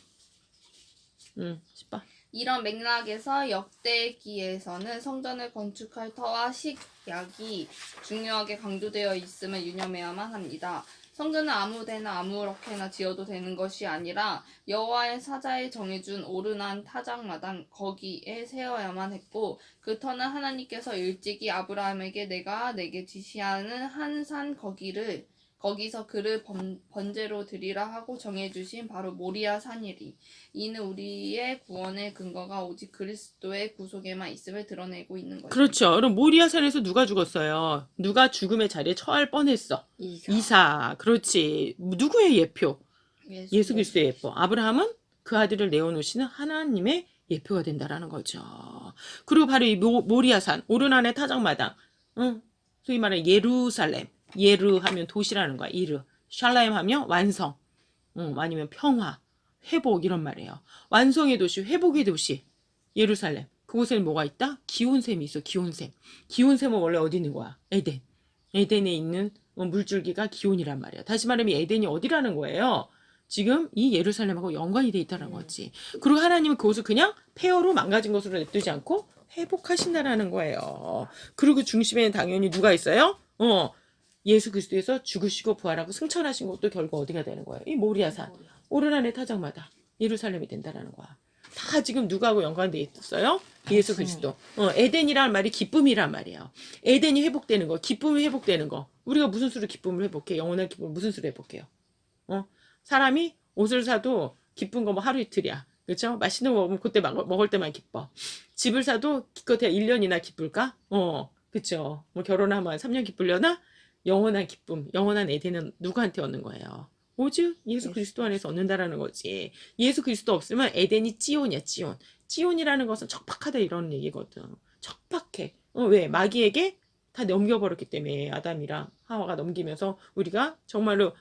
10번 이런 맥락에서 역대기에서는 성전을 건축할 터와 식약이 중요하게 강조되어 있음을 유념해야만 합니다. 성전은 아무데나 아무렇게나 지어도 되는 것이 아니라 여호와의 사자에 정해준 오르난 타작마당 거기에 세워야만 했고 그 터는 하나님께서 일찍이 아브라함에게 내가 내게 지시하는 한 산 거기서 그를 번제로 드리라 하고 정해주신 바로 모리아 산이리. 이는 우리의 구원의 근거가 오직 그리스도의 구속에만 있음을 드러내고 있는 것입니다. 그렇죠. 그럼 모리아 산에서 누가 죽었어요? 누가 죽음의 자리에 처할 뻔했어? 이삭. 그렇지. 누구의 예표? 예수 그리스도의 예표. 아브라함은 그 아들을 내어놓으시는 하나님의 예표가 된다라는 거죠. 그리고 바로 이 모리아산, 오르난의 타작마당, 소위 말하는 예루살렘. 예르 하면 도시라는 거야. 이르. 샬라임 하면 완성. 아니면 평화, 회복 이런 말이에요. 완성의 도시, 회복의 도시. 예루살렘. 그곳에는 뭐가 있다? 기온샘이 있어. 기온샘. 기온샘은 원래 어디 있는 거야? 에덴. 에덴에 있는 물줄기가 기온이란 말이야. 다시 말하면 에덴이 어디라는 거예요? 지금 이 예루살렘하고 연관이 돼 있다는 거지. 그리고 하나님은 그것을 그냥 폐허로 망가진 것으로 냅두지 않고 회복하신다라는 거예요. 그리고 중심에는 당연히 누가 있어요? 예수 그리스도에서 죽으시고 부활하고 승천하신 것도 결국 어디가 되는 거예요? 이 모리아산. 오르난의 타작마다 예루살렘이 된다라는 거야. 다 지금 누구하고 연관돼 있어요? 예수 그리스도. 에덴이란 말이 기쁨이란 말이에요. 에덴이 회복되는 거, 기쁨이 회복되는 거. 우리가 무슨 수로 기쁨을 회복해? 영원한 기쁨을 무슨 수로 회복해요? 사람이 옷을 사도 기쁜 거 뭐 하루 이틀이야. 그렇죠? 맛있는 거 먹으면 그때 먹을 때만 기뻐. 집을 사도 기껏해야 1년이나 기쁠까? 그렇죠? 뭐 결혼하면 3년 기쁘려나? 영원한 기쁨, 영원한 에덴은 누구한테 얻는 거예요? 오직 예수 그리스도 안에서 얻는다라는 거지. 예수 그리스도 없으면 에덴이 찌온이야, 찌온. 찌온이라는 것은 척박하다 이런 얘기거든. 척박해. 왜? 마귀에게 다 넘겨버렸기 때문에 아담이랑 하와가 넘기면서 우리가 정말로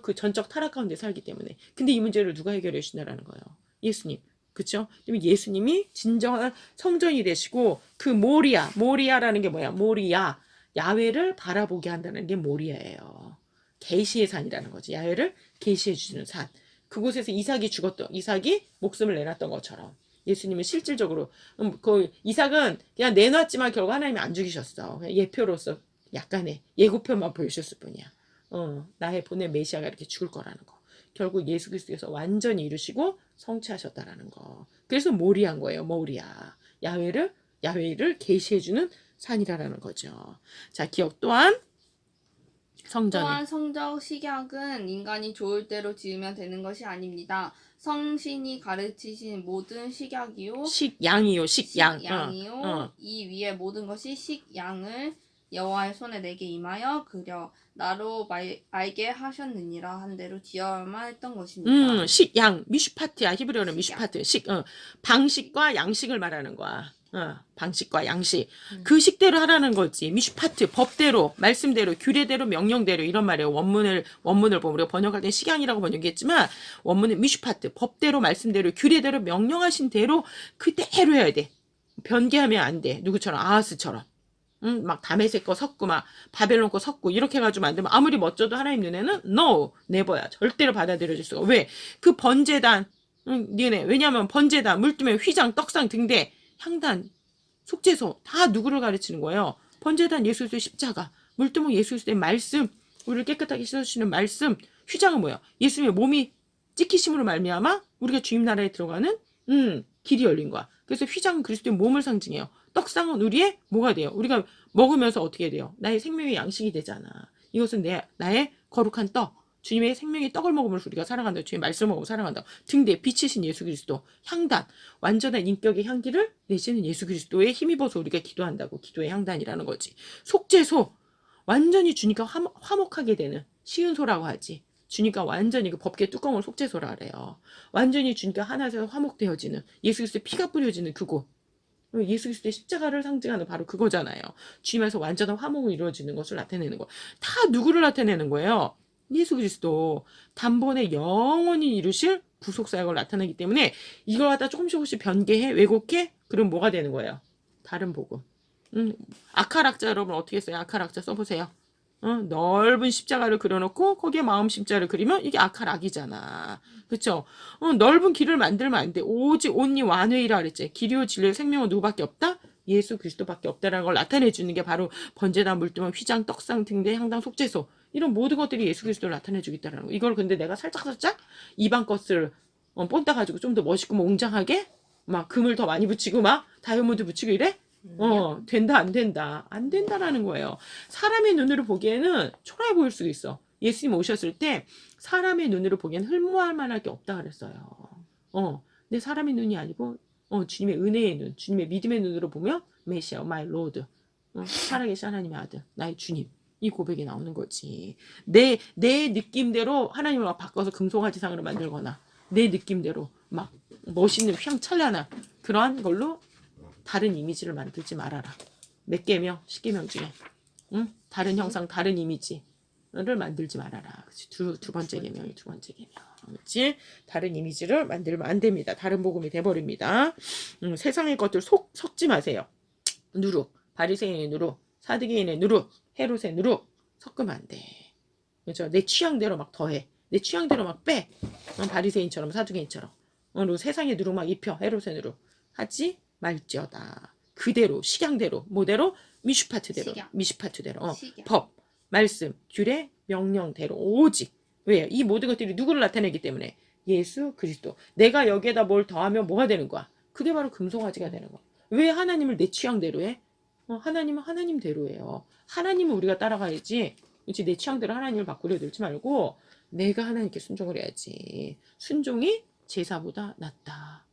그 전적 타락 가운데 살기 때문에. 근데 이 문제를 누가 해결해 주신다라는 거예요? 예수님. 그쵸? 그러면 예수님이 진정한 성전이 되시고 그 모리아라는 게 뭐야? 모리아. 야훼를 바라보게 한다는 게 모리아예요. 계시의 산이라는 거지. 야훼를 계시해 주시는 산. 그곳에서 이삭이 목숨을 내놨던 것처럼 예수님은 실질적으로 그 이삭은 그냥 내놨지만 결국 하나님이 안 죽이셨어. 그냥 예표로서 약간의 예고편만 보여주셨을 뿐이야. 나의 보낸 메시아가 이렇게 죽을 거라는 거. 결국 예수 그리스도께서 완전히 이루시고 성취하셨다라는 거. 그래서 모리아인 거예요. 모리아. 야훼를 계시해주는 산이라는 거죠. 자, 기억 또한 성전에 또한 성적 식약은 인간이 좋을 대로 지으면 되는 것이 아닙니다. 성신이 가르치신 모든 식약이요 식양이요. 식양이요 이 위에 모든 것이 식양을 여호와의 손에 내게 임하여 그려 나로 알게 하셨느니라 한 대로 지어야만 했던 것입니다. 식양 미슈파트야. 히브리어는 식양. 미슈파트. 방식과 양식을 말하는 거야. 방식과 양식. 그 식대로 하라는 거지. 미슈파트, 법대로, 말씀대로, 규례대로, 명령대로 이런 말이에요. 원문을 보면 우리가 번역할 때 식양이라고 번역했지만 원문은 미슈파트, 법대로, 말씀대로, 규례대로, 명령하신 대로 그대로 해야 돼. 변개하면 안 돼. 누구처럼? 아하스처럼. 막 다메섹 거 섞고 막 바벨론 거 섞고 이렇게 해가지고 만들면 아무리 멋져도 하나님 눈에는 no, never야. 절대로 받아들여질 수가. 왜? 그 번제단, 니네 왜냐면 번제단, 물두면 휘장, 떡상, 등대, 향단, 속죄소 다 누구를 가르치는 거예요? 번제단 예수 그리스도의 십자가, 물두면 예수 그리스도의 말씀, 우리를 깨끗하게 씻어주시는 말씀, 휘장은 뭐야? 예수님의 몸이 찍히심으로 말미암아 우리가 주님 나라에 들어가는 길이 열린 거야. 그래서 휘장은 그리스도의 몸을 상징해요. 떡상은 우리의 뭐가 돼요? 우리가 먹으면서 어떻게 돼요? 나의 생명의 양식이 되잖아. 이것은 나의 거룩한 떡. 주님의 생명의 떡을 먹으면서 우리가 살아간다. 주님의 말씀을 먹으면 살아간다. 등대 빛이신 예수 그리스도. 향단. 완전한 인격의 향기를 내시는 예수 그리스도에 힘입어서 우리가 기도한다고. 기도의 향단이라는 거지. 속죄소. 완전히 주니까 화목하게 되는 시은소라고 하지. 주니까 완전히 그 법계 뚜껑을 속죄소라 그래요. 완전히 주니까 하나에서 화목되어지는 예수 그리스도의 피가 뿌려지는 그곳. 예수 그리스도의 십자가를 상징하는 바로 그거잖아요. 주님에서 완전한 화목이 이루어지는 것을 나타내는 거. 다 누구를 나타내는 거예요? 예수 그리스도. 단번에 영원히 이루실 구속사역을 나타내기 때문에 이걸 갖다 조금씩 변개해 왜곡해? 그럼 뭐가 되는 거예요? 다른 복음. 아카락자 여러분 어떻게 써요? 아카락자 써보세요. 넓은 십자가를 그려놓고 거기에 마음 십자를 그리면 이게 아카락이잖아. 그쵸? 넓은 길을 만들면 안 돼. 오직 온리 완웨이라 그랬지. 길이요 진리요 생명은 누구밖에 없다? 예수 그리스도밖에 없다라는 걸 나타내 주는 게 바로 번제단, 물두멍, 휘장, 떡상, 등대, 향당, 속죄소 이런 모든 것들이 예수 그리스도를 나타내 주겠다라는 거. 이걸 근데 내가 살짝 이방 것을 본따 가지고 좀 더 멋있고 웅장하게 막 금을 더 많이 붙이고 막 다이아몬드 붙이고 이래? 된다 안 된다. 안 된다라는 거예요. 사람의 눈으로 보기에는 초라해 보일 수도 있어. 예수님 오셨을 때 사람의 눈으로 보기에는 흠모할 만할 게 없다 그랬어요. 근데 사람의 눈이 아니고 주님의 은혜의 눈, 주님의 믿음의 눈으로 보면 메시아, 마이 로드, 살아계신 하나님의 아들, 나의 주님. 이 고백이 나오는 거지. 내 느낌대로 하나님을 막 바꿔서 금송아지상으로 만들거나 내 느낌대로 막 멋있는 휘황찬란한 그러한 걸로 다른 이미지를 만들지 말아라. 몇 개명, 10개명 중에 다른 형상, 다른 이미지를 만들지 말아라. 그치? 두 번째 계명이 두 번째 계명. 그렇지? 다른 이미지를 만들면 안 됩니다. 다른 복음이 돼버립니다. 세상의 것들 섞지 마세요. 누룩, 바리새인의 누룩, 사두개인의 누룩, 헤롯의 누룩 섞으면 안 돼. 그렇죠? 내 취향대로 막 더해. 내 취향대로 막 빼. 바리새인처럼 사두개인처럼. 그리고 세상의 누룩 막 입혀. 헤롯의 누룩 하지 말지어다. 그대로 식양대로 뭐대로 미슈파트대로 식양. 미슈파트대로 식양. 법, 말씀, 규례, 명령대로 오직 왜요? 이 모든 것들이 누구를 나타내기 때문에 예수 그리스도. 내가 여기에다 뭘 더하면 뭐가 되는 거야? 그게 바로 금송아지가 되는 거야. 왜 하나님을 내 취향대로 해? 하나님은 하나님대로예요. 하나님은 우리가 따라가야지. 그렇지? 내 취향대로 하나님을 바꾸려 들지 말고 내가 하나님께 순종을 해야지. 순종이 제사보다 낫다.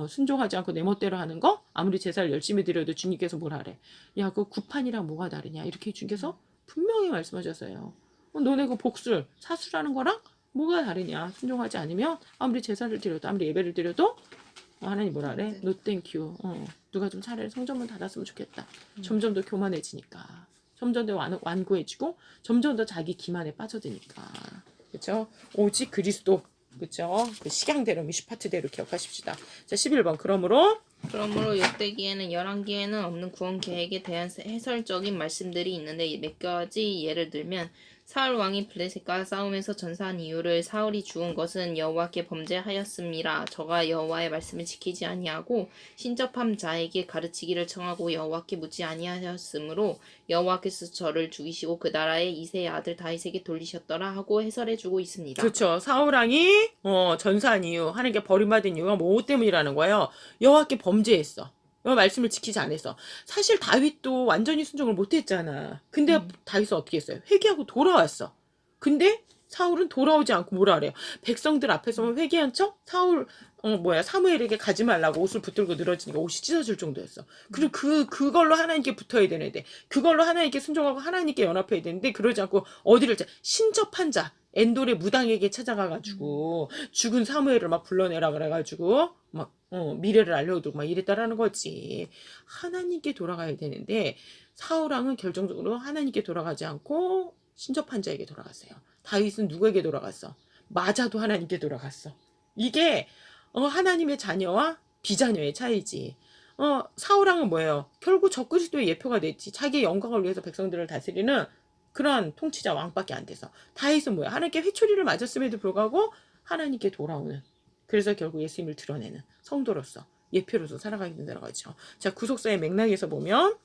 순종하지 않고 내 멋대로 하는 거 아무리 제사를 열심히 드려도 주님께서 뭐라 그래? 야, 그 구판이랑 뭐가 다르냐? 이렇게 주님께서 분명히 말씀하셨어요. 너네 그 복술, 사수라는 거랑 뭐가 다르냐? 순종하지 않으면 아무리 제사를 드려도 아무리 예배를 드려도 하나님 뭐라 그래? No thank you. 누가 좀 차라리 성전문 닫았으면 좋겠다. 점점 더 교만해지니까. 점점 더 완고해지고 점점 더 자기 기만에 빠져드니까. 그렇죠? 오직 그리스도. 그쵸? 그 식양대로 미슈파트대로 기억하십시다. 자 11번 그러므로 역대기에는 열왕기에는 없는 구원 계획에 대한 해설적인 말씀들이 있는데 몇 가지 예를 들면 사울 왕이 블레셋과 싸움에서 전사한 이유를 사울이 죽은 것은 여호와께 범죄하였음이라 저가 여호와의 말씀을 지키지 아니하고 신접한 자에게 가르치기를 청하고 여호와께 묻지 아니하였으므로 여호와께서 저를 죽이시고 그 나라의 이새의 아들 다윗에게 돌리셨더라 하고 해설해주고 있습니다. 그렇죠. 사울왕이 전사한 이유, 하나님께 버림받은 이유가 뭐 때문이라는 거예요. 여호와께 범죄했어. 여호와 말씀을 지키지 않았어. 사실 다윗도 완전히 순종을 못했잖아. 근데 다윗은 어떻게 했어요? 회개하고 돌아왔어. 근데 사울은 돌아오지 않고 뭐라 그래요? 백성들 앞에서만 회개한 척 사무엘에게 가지 말라고 옷을 붙들고 늘어지니까 옷이 찢어질 정도였어. 그리고 그걸로 하나님께 붙어야 되는데, 그걸로 하나님께 순종하고 하나님께 연합해야 되는데, 그러지 않고 어디를 신접한 자, 엔돌의 무당에게 찾아가가지고 죽은 사무엘을 막 불러내라 그래가지고 막 미래를 알려두고 막 이랬다라는 거지. 하나님께 돌아가야 되는데 사울왕은 결정적으로 하나님께 돌아가지 않고 신접한 자에게 돌아갔어요. 다윗은 누구에게 돌아갔어? 맞아도 하나님께 돌아갔어. 이게 하나님의 자녀와 비자녀의 차이지. 사울왕은 뭐예요? 결국 적그리스도의 예표가 됐지. 자기의 영광을 위해서 백성들을 다스리는 그런 통치자 왕밖에 안 돼서. 다윗은 뭐야? 하나님께 회초리를 맞았음에도 불구하고 하나님께 돌아오는. 그래서 결국 예수님을 드러내는 성도로서 예표로서 살아가게 된다는 거죠. 자, 구속사의 맥락에서 보면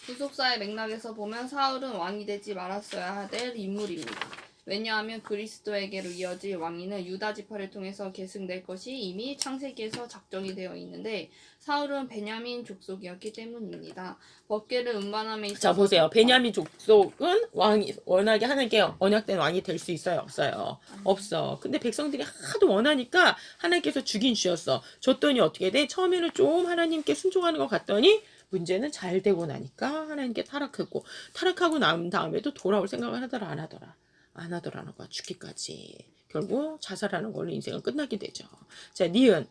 구속사의 맥락에서 보면 사울은 왕이 되지 말았어야 될 인물입니다. 왜냐하면 그리스도에게로 이어질 왕위는 유다 지파를 통해서 계승될 것이 이미 창세기에서 작정이 되어 있는데 사울은 베냐민 족속이었기 때문입니다. 법궤를 운반함에 있어서 자 보세요. 베냐민 족속은 왕이 원하게 하나님께 언약된 왕이 될 수 있어요? 없어요? 없어. 근데 백성들이 하도 원하니까 하나님께서 주긴 주셨어. 줬더니 어떻게 돼? 처음에는 좀 하나님께 순종하는 것 같더니 문제는 잘 되고 나니까 하나님께 타락하고 난 다음에도 돌아올 생각을 하더라 안 하더라는 거야. 죽기까지. 결국 자살하는 걸로 인생은 끝나게 되죠. 자, 니은.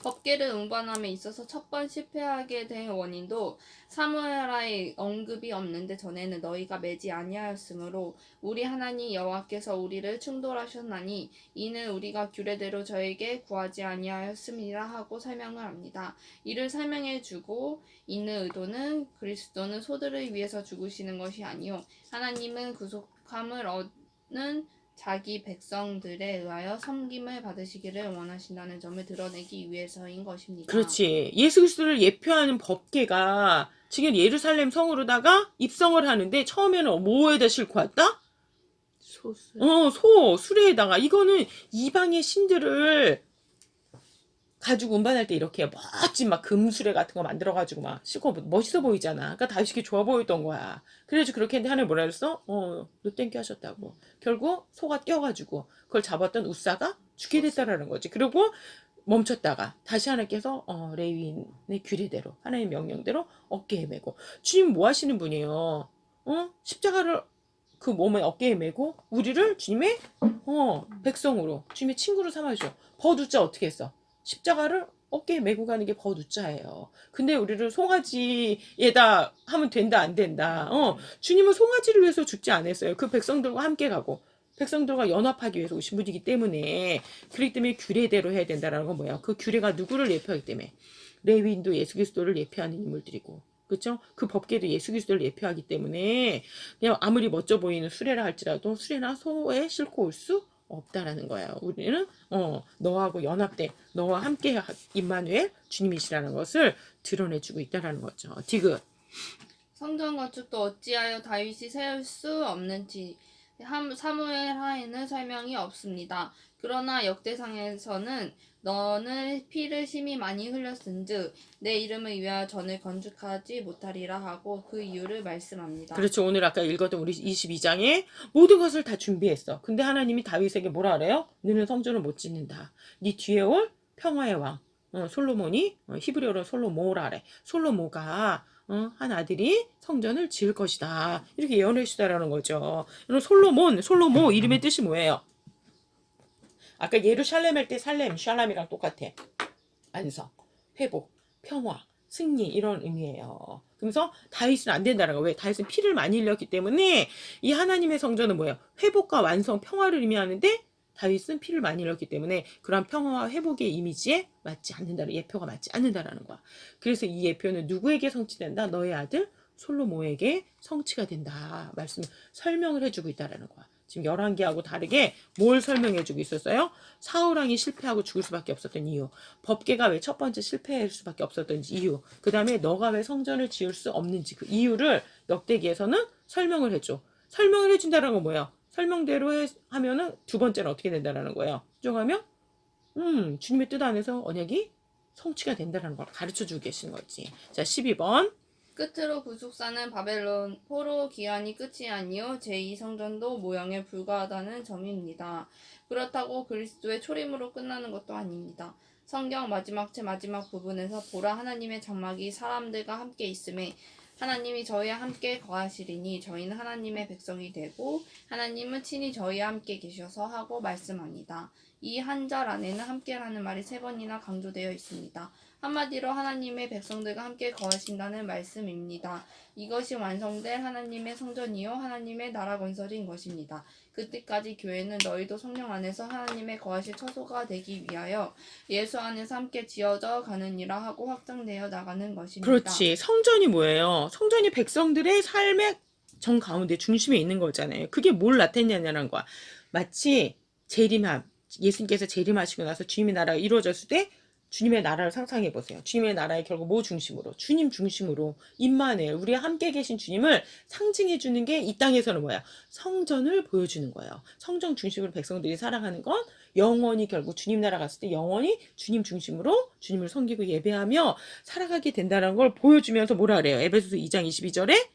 법궤를 운반함에 있어서 첫 번 실패하게 된 원인도 사무엘하의 언급이 없는데 전에는 너희가 매지 아니하였으므로 우리 하나님 여호와께서 우리를 충돌하셨나니 이는 우리가 규례대로 저에게 구하지 아니하였음이라 하고 설명을 합니다. 이를 설명해 주고 있는 의도는 그리스도는 소들을 위해서 죽으시는 것이 아니요 하나님은 구속함을 얻는 자기 백성들에 의하여 섬김을 받으시기를 원하신다는 점을 드러내기 위해서인 것입니다. 그렇지. 예수 그리스도를 예표하는 법궤가 지금 예루살렘 성으로다가 입성을 하는데 처음에는 뭐에다 싣고 왔다? 수레에다가. 이거는 이방의 신들을 가지고 운반할 때 이렇게 멋진 막 금수레 같은 거 만들어가지고 막 싣고 멋있어 보이잖아. 그러니까 다윗이 좋아 보였던 거야. 그래서 그렇게 했는데 하나님 뭐라 그랬어? 너 땡큐 하셨다고. 결국 소가 뛰어가지고 그걸 잡았던 우사가 죽게 됐다라는 거지. 그리고 멈췄다가 다시 하나님께서 레위인의 규례대로 하나님의 명령대로 어깨에 메고. 주님 뭐 하시는 분이에요? 십자가를 그 몸에 어깨에 메고 우리를 주님의 백성으로 주님의 친구로 삼아줘. 버두자 어떻게 했어? 십자가를 어깨에 메고 가는 게 버두자예요. 근데 우리를 송아지에다 하면 된다 안 된다. 주님은 송아지를 위해서 죽지 않았어요. 그 백성들과 함께 가고 백성들과 연합하기 위해서 오신 분이기 때문에. 그렇기 때문에 규례대로 해야 된다라는 건 뭐야? 그 규례가 누구를 예표하기 때문에 레위인도 예수 그리스도를 예표하는 인물들이고, 그렇죠? 그 법궤도 예수 그리스도를 예표하기 때문에 그냥 아무리 멋져 보이는 수레라 할지라도 수레나 소에 싣고 올 수 없다라는 거야. 우리는 너하고 연합돼 너와 함께 임마누엘 주님이시라는 것을 드러내주고 있다라는 거죠. 디귿. 성전 건축도 어찌하여 다윗이 세울 수 없는지 사무엘 하에는 설명이 없습니다. 그러나 역대상에서는 너는 피를 심히 많이 흘렸은즉 내 이름을 위하여 전을 건축하지 못하리라 하고 그 이유를 말씀합니다. 그렇죠. 오늘 아까 읽었던 우리 22장에 모든 것을 다 준비했어. 근데 하나님이 다윗에게 뭐라 그래요? 너는 성전을 못 짓는다. 네 뒤에 올 평화의 왕 솔로몬이 히브리어로 솔로모라 그래. 솔로모가 한 아들이 성전을 지을 것이다. 이렇게 예언해 주다라는 거죠. 솔로모 이름의 뜻이 뭐예요? 아까 예루살렘 할 때 샬람이랑 똑같아. 안성, 회복, 평화, 승리 이런 의미예요. 그래서 다윗은 안 된다는 거예요. 왜? 다윗은 피를 많이 흘렸기 때문에 이 하나님의 성전은 뭐예요? 회복과 완성, 평화를 의미하는데 다윗은 피를 많이 흘렸기 때문에 그러한 평화와 회복의 이미지에 맞지 않는다는, 예표가 맞지 않는다라는 거야. 그래서 이 예표는 누구에게 성취된다? 너의 아들 솔로몬에게 성취가 된다. 설명을 해주고 있다라는 거야. 지금 열왕기하고 다르게 뭘 설명해주고 있었어요? 사울왕이 실패하고 죽을 수밖에 없었던 이유, 법궤가 왜 첫 번째 실패할 수밖에 없었던 이유, 그 다음에 너가 왜 성전을 지을 수 없는지 그 이유를 역대기에서는 설명을 해줘. 설명을 해준다는 건 뭐예요? 설명대로 하면은 두 번째는 어떻게 된다는 거예요? 정하면 주님의 뜻 안에서 언약이 성취가 된다는 걸 가르쳐주고 계시는 거지. 자, 12번. 끝으로 구속사는 바벨론 포로 기한이 끝이 아니요 제2성전도 모형에 불과하다는 점입니다. 그렇다고 그리스도의 초림으로 끝나는 것도 아닙니다. 성경 마지막 제 마지막 부분에서 보라 하나님의 장막이 사람들과 함께 있음에 하나님이 저희와 함께 거하시리니 저희는 하나님의 백성이 되고 하나님은 친히 저희와 함께 계셔서 하고 말씀합니다. 이 한 절 안에는 함께라는 말이 3번이나 강조되어 있습니다. 한마디로 하나님의 백성들과 함께 거하신다는 말씀입니다. 이것이 완성될 하나님의 성전이요 하나님의 나라 건설인 것입니다. 그때까지 교회는 너희도 성령 안에서 하나님의 거하실 처소가 되기 위하여 예수 안에서 함께 지어져 가느니라 하고 확장되어 나가는 것입니다. 그렇지. 성전이 뭐예요? 성전이 백성들의 삶의 정 가운데 중심에 있는 거잖아요. 그게 뭘 나타내냐는 거야. 마치 재림함, 예수님께서 재림하시고 나서 주님의 나라가 이루어졌을 때 주님의 나라를 상상해 보세요. 주님의 나라의 결국 뭐 중심으로? 주님 중심으로 임마누엘, 우리와 함께 계신 주님을 상징해 주는 게 이 땅에서는 뭐야? 성전을 보여주는 거예요. 성전 중심으로 백성들이 살아가는 건 영원히 결국 주님 나라 갔을 때 영원히 주님 중심으로 주님을 섬기고 예배하며 살아가게 된다는 걸 보여주면서 뭐라 그래요? 에베소서 2장 22절에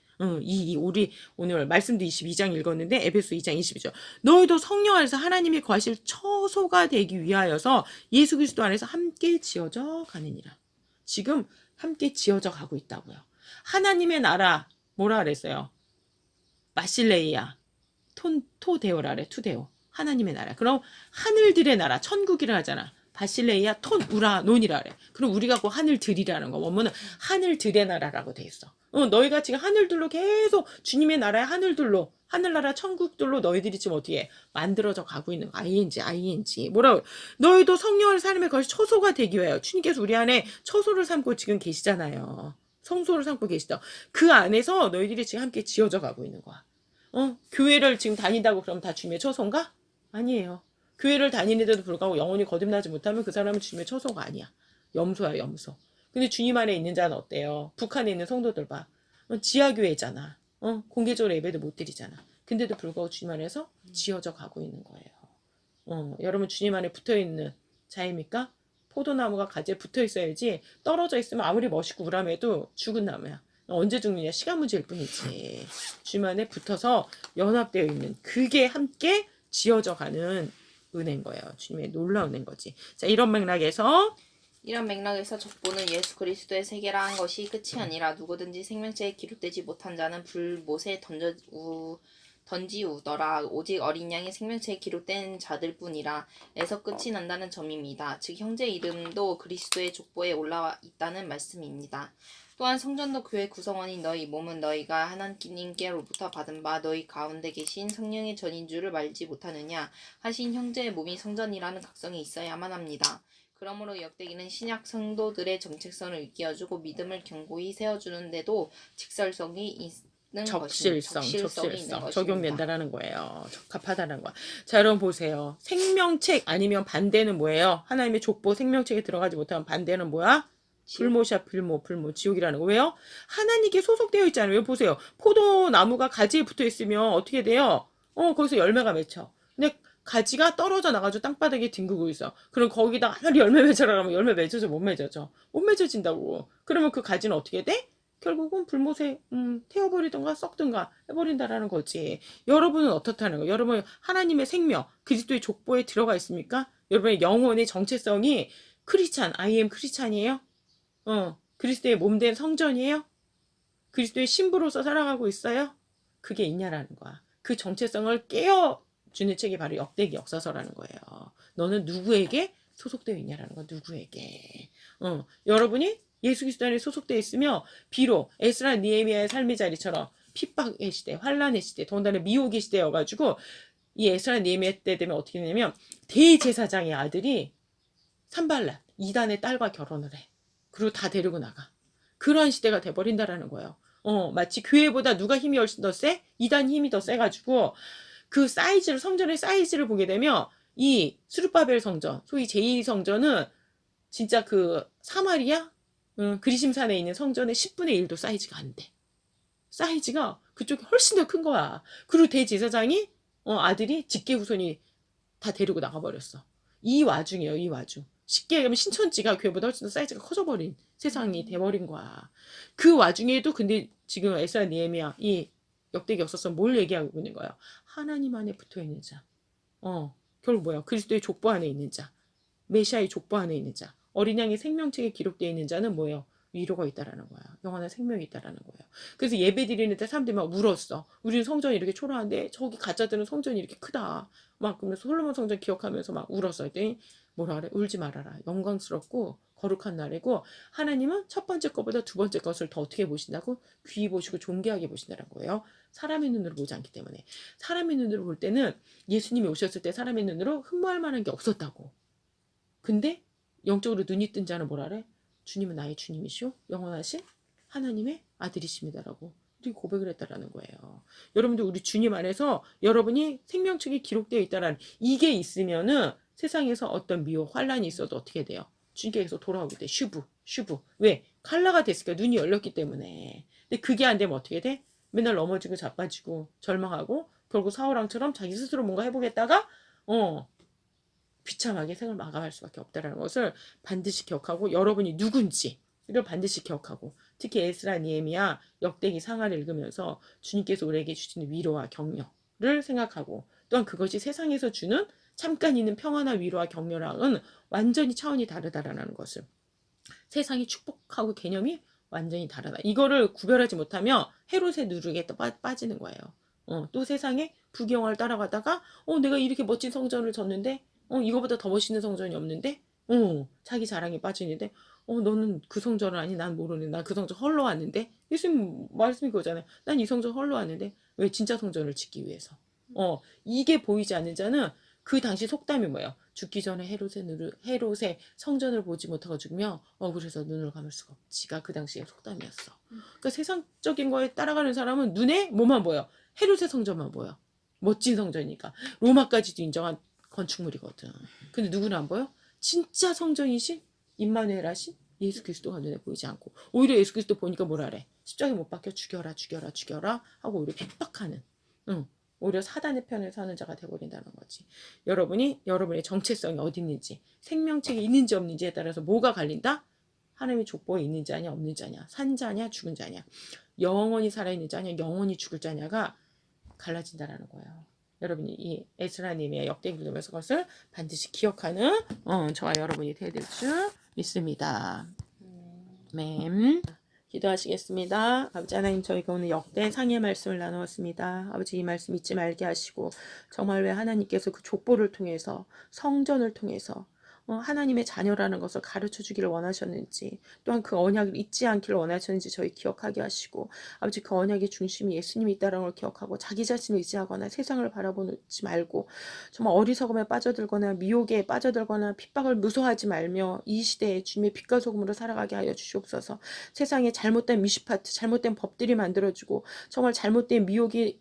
우리 오늘 말씀도 22장 읽었는데 에베소 2장 22절. 너희도 성령 안에서 하나님이 거하실 처소가 되기 위하여서 예수 그리스도 안에서 함께 지어져 가느니라. 지금 함께 지어져 가고 있다고요. 하나님의 나라 뭐라 그랬어요? 마실레이아 토데오라 그래. 투데오. 하나님의 나라. 그럼 하늘들의 나라 천국이라 하잖아. 바실레이아 톤 우라논이라 그래. 그럼 우리가 그 하늘들이라는 거 원문은 하늘들의 나라라고 돼 있어. 너희가 지금 하늘들로 계속 주님의 나라의 하늘들로 하늘나라 천국들로 너희들이 지금 어떻게 해? 만들어져 가고 있는 ing 뭐라고? 너희도 성령을 삶의 것이 처소가 되기 위하여 주님께서 우리 안에 처소를 삼고 지금 계시잖아요. 성소를 삼고 계시다. 그 안에서 너희들이 지금 함께 지어져 가고 있는 거야. 교회를 지금 다닌다고 그러면 다 주님의 처소인가? 아니에요. 교회를 다니는데도 불구하고 영혼이 거듭나지 못하면 그 사람은 주님의 처소가 아니야. 염소야, 염소. 근데 주님 안에 있는 자는 어때요? 북한에 있는 성도들 봐. 지하교회잖아. 공개적으로 예배도 못 드리잖아. 근데도 불구하고 주님 안에서 지어져 가고 있는 거예요. 여러분 주님 안에 붙어있는 자입니까? 포도나무가 가지에 붙어 있어야지 떨어져 있으면 아무리 멋있고 우람해도 죽은 나무야. 언제 죽느냐? 시간 문제일 뿐이지. 주님 안에 붙어서 연합되어 있는 그게 함께 지어져 가는 은혜인 거예요. 주님의 놀라운 은혜인 거지. 자, 이런 맥락에서 족보는 예수 그리스도의 세계라 한 것이 끝이 아니라 누구든지 생명체에 기록되지 못한 자는 불못에 던지우더라. 오직 어린 양이 생명체에 기록된 자들뿐이라 에서 끝이 난다는 점입니다. 즉 형제 이름도 그리스도의 족보에 올라와 있다는 말씀입니다. 또한 성전도 교회 구성원인 너희 몸은 너희가 하나님께로부터 받은 바 너희 가운데 계신 성령의 전인 줄을 말지 못하느냐 하신 형제의 몸이 성전이라는 각성이 있어야만 합니다. 그러므로 역대기는 신약 성도들의 정체성을 일깨워주고 믿음을 견고히 세워주는데도 직설성이 있는 적실성 있는 것입니다. 적용된다라는 거예요. 적합하다는 거야. 자, 여러분 보세요. 생명책 아니면 반대는 뭐예요? 하나님의 족보 생명책에 들어가지 못하면 반대는 뭐야? 불못이야. 불못 지옥이라는 거. 왜요? 하나님께 소속되어 있잖아요. 왜 보세요. 포도나무가 가지에 붙어 있으면 어떻게 돼요? 거기서 열매가 맺혀. 근데 가지가 떨어져 나가지고 땅바닥에 뒹구고 있어. 그럼 거기다 아무리 열매 맺으라 그러면 열매 맺어져? 못 맺어져? 못 맺어진다고. 그러면 그 가지는 어떻게 돼? 결국은 불못에 태워버리든가 썩든가 해버린다라는 거지. 여러분은 어떻다는 거예요? 여러분 하나님의 생명 그리스도의 족보에 들어가 있습니까? 여러분의 영혼의 정체성이 크리스찬, I am 크리스찬이에요? 그리스도의 몸된 성전이에요? 그리스도의 신부로서 살아가고 있어요? 그게 있냐라는 거야. 그 정체성을 깨워주는 책이 바로 역대기 역사서라는 거예요. 너는 누구에게 소속되어 있냐라는 거야. 누구에게. 여러분이 예수 그리스도 안에 소속되어 있으며 비록 에스라 니에미아의 삶의 자리처럼 핍박의 시대, 환란의 시대, 더군다나 미혹의 시대여가지고 이 에스라 니에미아 때 되면 어떻게 되냐면 대제사장의 아들이 산발랏 이단의 딸과 결혼을 해. 그리고 다 데리고 나가. 그러한 시대가 돼버린다라는 거예요. 마치 교회보다 누가 힘이 훨씬 더 세? 이단 힘이 더 세가지고 그 사이즈를 성전의 사이즈를 보게 되면 이 스룹바벨 성전, 소위 제2성전은 진짜 그 사마리아 그리심산에 있는 성전의 10분의 1도 사이즈가 안 돼. 사이즈가 그쪽이 훨씬 더 큰 거야. 그리고 대제사장이 아들이 직계 후손이 다 데리고 나가버렸어. 이 와중이에요. 이 와중. 쉽게 얘기하면 신천지가 교회보다 훨씬 더 사이즈가 커져버린 세상이 돼버린 거야. 그 와중에도 근데 지금 에스라 니에미야 이 역대기 역사서 뭘 얘기하고 있는 거야? 하나님 안에 붙어있는 자. 결국 뭐야? 그리스도의 족보 안에 있는 자. 메시아의 족보 안에 있는 자. 어린 양의 생명책에 기록되어 있는 자는 뭐예요? 위로가 있다라는 거야. 영원한 생명이 있다라는 거예요. 그래서 예배 드리는 때 사람들이 막 울었어. 우리는 성전이 이렇게 초라한데 저기 가짜들은 성전이 이렇게 크다. 막 그러면서 솔로몬 성전 기억하면서 막 울었어. 했더니 뭐라 그래? 울지 말아라. 영광스럽고 거룩한 날이고 하나님은 첫 번째 것보다 두 번째 것을 더 어떻게 보신다고? 귀히 보시고 존귀하게 보신다는 거예요. 사람의 눈으로 보지 않기 때문에. 사람의 눈으로 볼 때는 예수님이 오셨을 때 사람의 눈으로 흠모할 만한 게 없었다고. 근데 영적으로 눈이 뜬 자는 뭐라 그래? 주님은 나의 주님이시오. 영원하신 하나님의 아들이십니다라고 우리 고백을 했다라는 거예요. 여러분들 우리 주님 안에서 여러분이 생명책에 기록되어 있다라는 이게 있으면은 세상에서 어떤 미혹, 환란이 있어도 어떻게 돼요? 주님께서 돌아오게 돼. 슈브. 왜? 칼라가 됐으니까 눈이 열렸기 때문에. 근데 그게 안 되면 어떻게 돼? 맨날 넘어지고 자빠지고 절망하고 결국 사울왕처럼 자기 스스로 뭔가 해보겠다가 비참하게 생을 마감할 수밖에 없다는 것을 반드시 기억하고 여러분이 누군지를 반드시 기억하고 특히 에스라 니에미야 역대기 상하를 읽으면서 주님께서 우리에게 주시는 위로와 격려를 생각하고 또한 그것이 세상에서 주는 잠깐 있는 평화나 위로와 격려랑은 완전히 차원이 다르다라는 것을 세상이 축복하고 개념이 완전히 다르다. 이거를 구별하지 못하면 헤롯의 누룩에 또 빠지는 거예요. 또 세상에 부경을 따라가다가 내가 이렇게 멋진 성전을 졌는데 이거보다 더 멋있는 성전이 없는데 자기 자랑에 빠지는데 너는 그 성전은 아니 난 모르네. 난 그 성전 헐러 왔는데 예수님 말씀이 그거잖아요. 난 이 성전 헐러 왔는데 왜 진짜 성전을 짓기 위해서 이게 보이지 않는 자는 그 당시 속담이 뭐예요? 죽기 전에 헤롯의 성전을 보지 못하고 죽으며 억울해서 눈을 감을 수가 없지가 그 당시의 속담이었어. 그러니까 세상적인 거에 따라가는 사람은 눈에 뭐만 보여? 헤롯의 성전만 보여. 멋진 성전이니까. 로마까지도 인정한 건축물이거든. 근데 누구는 안 보여? 진짜 성전이신 임마누엘 하신 예수 그리스도가 눈에 보이지 않고 오히려 예수 그리스도 보니까 뭐라 그래? 십자가에 못 박혀 죽여라 하고 오히려 핍박하는 오히려 사단의 편을 서는 자가 되어버린다는 거지. 여러분의 정체성이 어디 있는지 생명책이 있는지 없는지에 따라서 뭐가 갈린다? 하나님의 족보에 있는 자냐 없는 자냐 산 자냐 죽은 자냐 영원히 살아있는 자냐 영원히 죽을 자냐가 갈라진다라는 거예요. 여러분이 이 에스라님의 역대기를 보면서 그것을 반드시 기억하는 저와 여러분이 되어야 될 줄 믿습니다. 네. 기도하시겠습니다. 아버지 하나님 저희가 오늘 역대 상의 말씀을 나누었습니다. 아버지 이 말씀 잊지 말게 하시고 정말 왜 하나님께서 그 족보를 통해서 성전을 통해서 하나님의 자녀라는 것을 가르쳐 주기를 원하셨는지 또한 그 언약을 잊지 않기를 원하셨는지 저희 기억하게 하시고 아버지 그 언약의 중심이 예수님이 있다는 걸 기억하고 자기 자신을 의지하거나 세상을 바라보지 말고 정말 어리석음에 빠져들거나 미혹에 빠져들거나 핍박을 무서워하지 말며 이 시대에 주님의 빛과 소금으로 살아가게 하여 주시옵소서. 세상에 잘못된 미시파트 잘못된 법들이 만들어지고 정말 잘못된 미혹이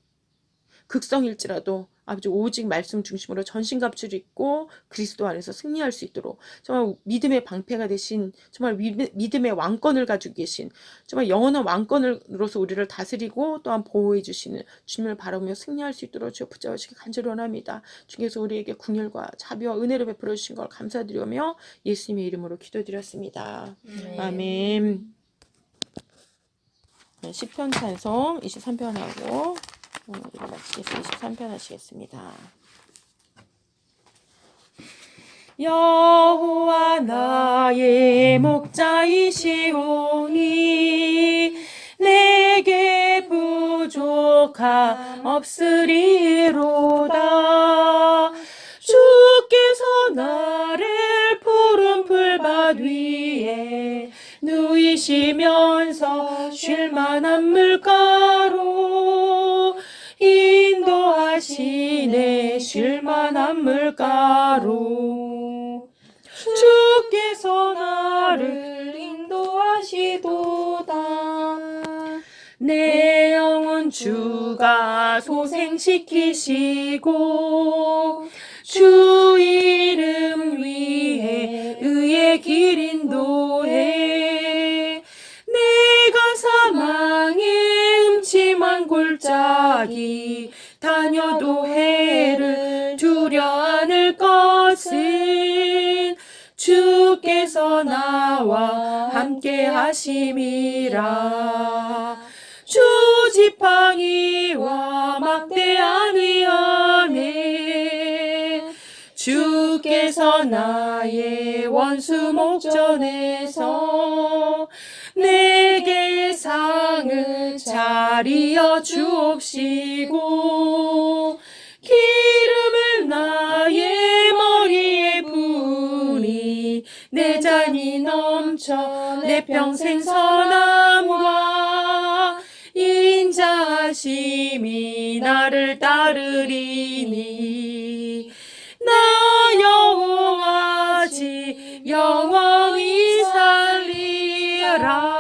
극성일지라도 아버지 오직 말씀 중심으로 전신갑주를 입고 그리스도 안에서 승리할 수 있도록 정말 믿음의 방패가 되신 정말 믿음의 왕권을 가지고 계신 정말 영원한 왕권으로서 우리를 다스리고 또한 보호해 주시는 주님을 바라보며 승리할 수 있도록 주여 붙잡으시기 간절히 원합니다. 주께서 우리에게 궁율과 자비와 은혜를 베풀어 주신 걸 감사드리며 예수님의 이름으로 기도드렸습니다. 아멘. 시편 찬송 23편 하고 이거 마치겠습니다. 23편 하시겠습니다. 여호와 나의 목자이시오니 내게 부족함 없으리로다. 주께서 나를 푸른 풀밭 위에 누이시면서 쉴만한 물가로 인도하시 대신에 쉴만한 물가로 주께서 나를 인도하시도다. 내 영혼 주가 소생시키시고 주 이름 위해 의의 길 인도해. 내가 사망의 음침한 골짜기 다녀도 해를 두려 않을 것은 주께서 나와 함께 하심이라. 주 지팡이와 막대한 위엄에 주께서 나의 원수 목전에서 내게 상을 차리어 주옵시고 기름을 나의 머리에 부으니 내 잔이 넘쳐 내 평생 선함과 인자하심이 나를 따르리니 나 여호와지 영원히 살리라.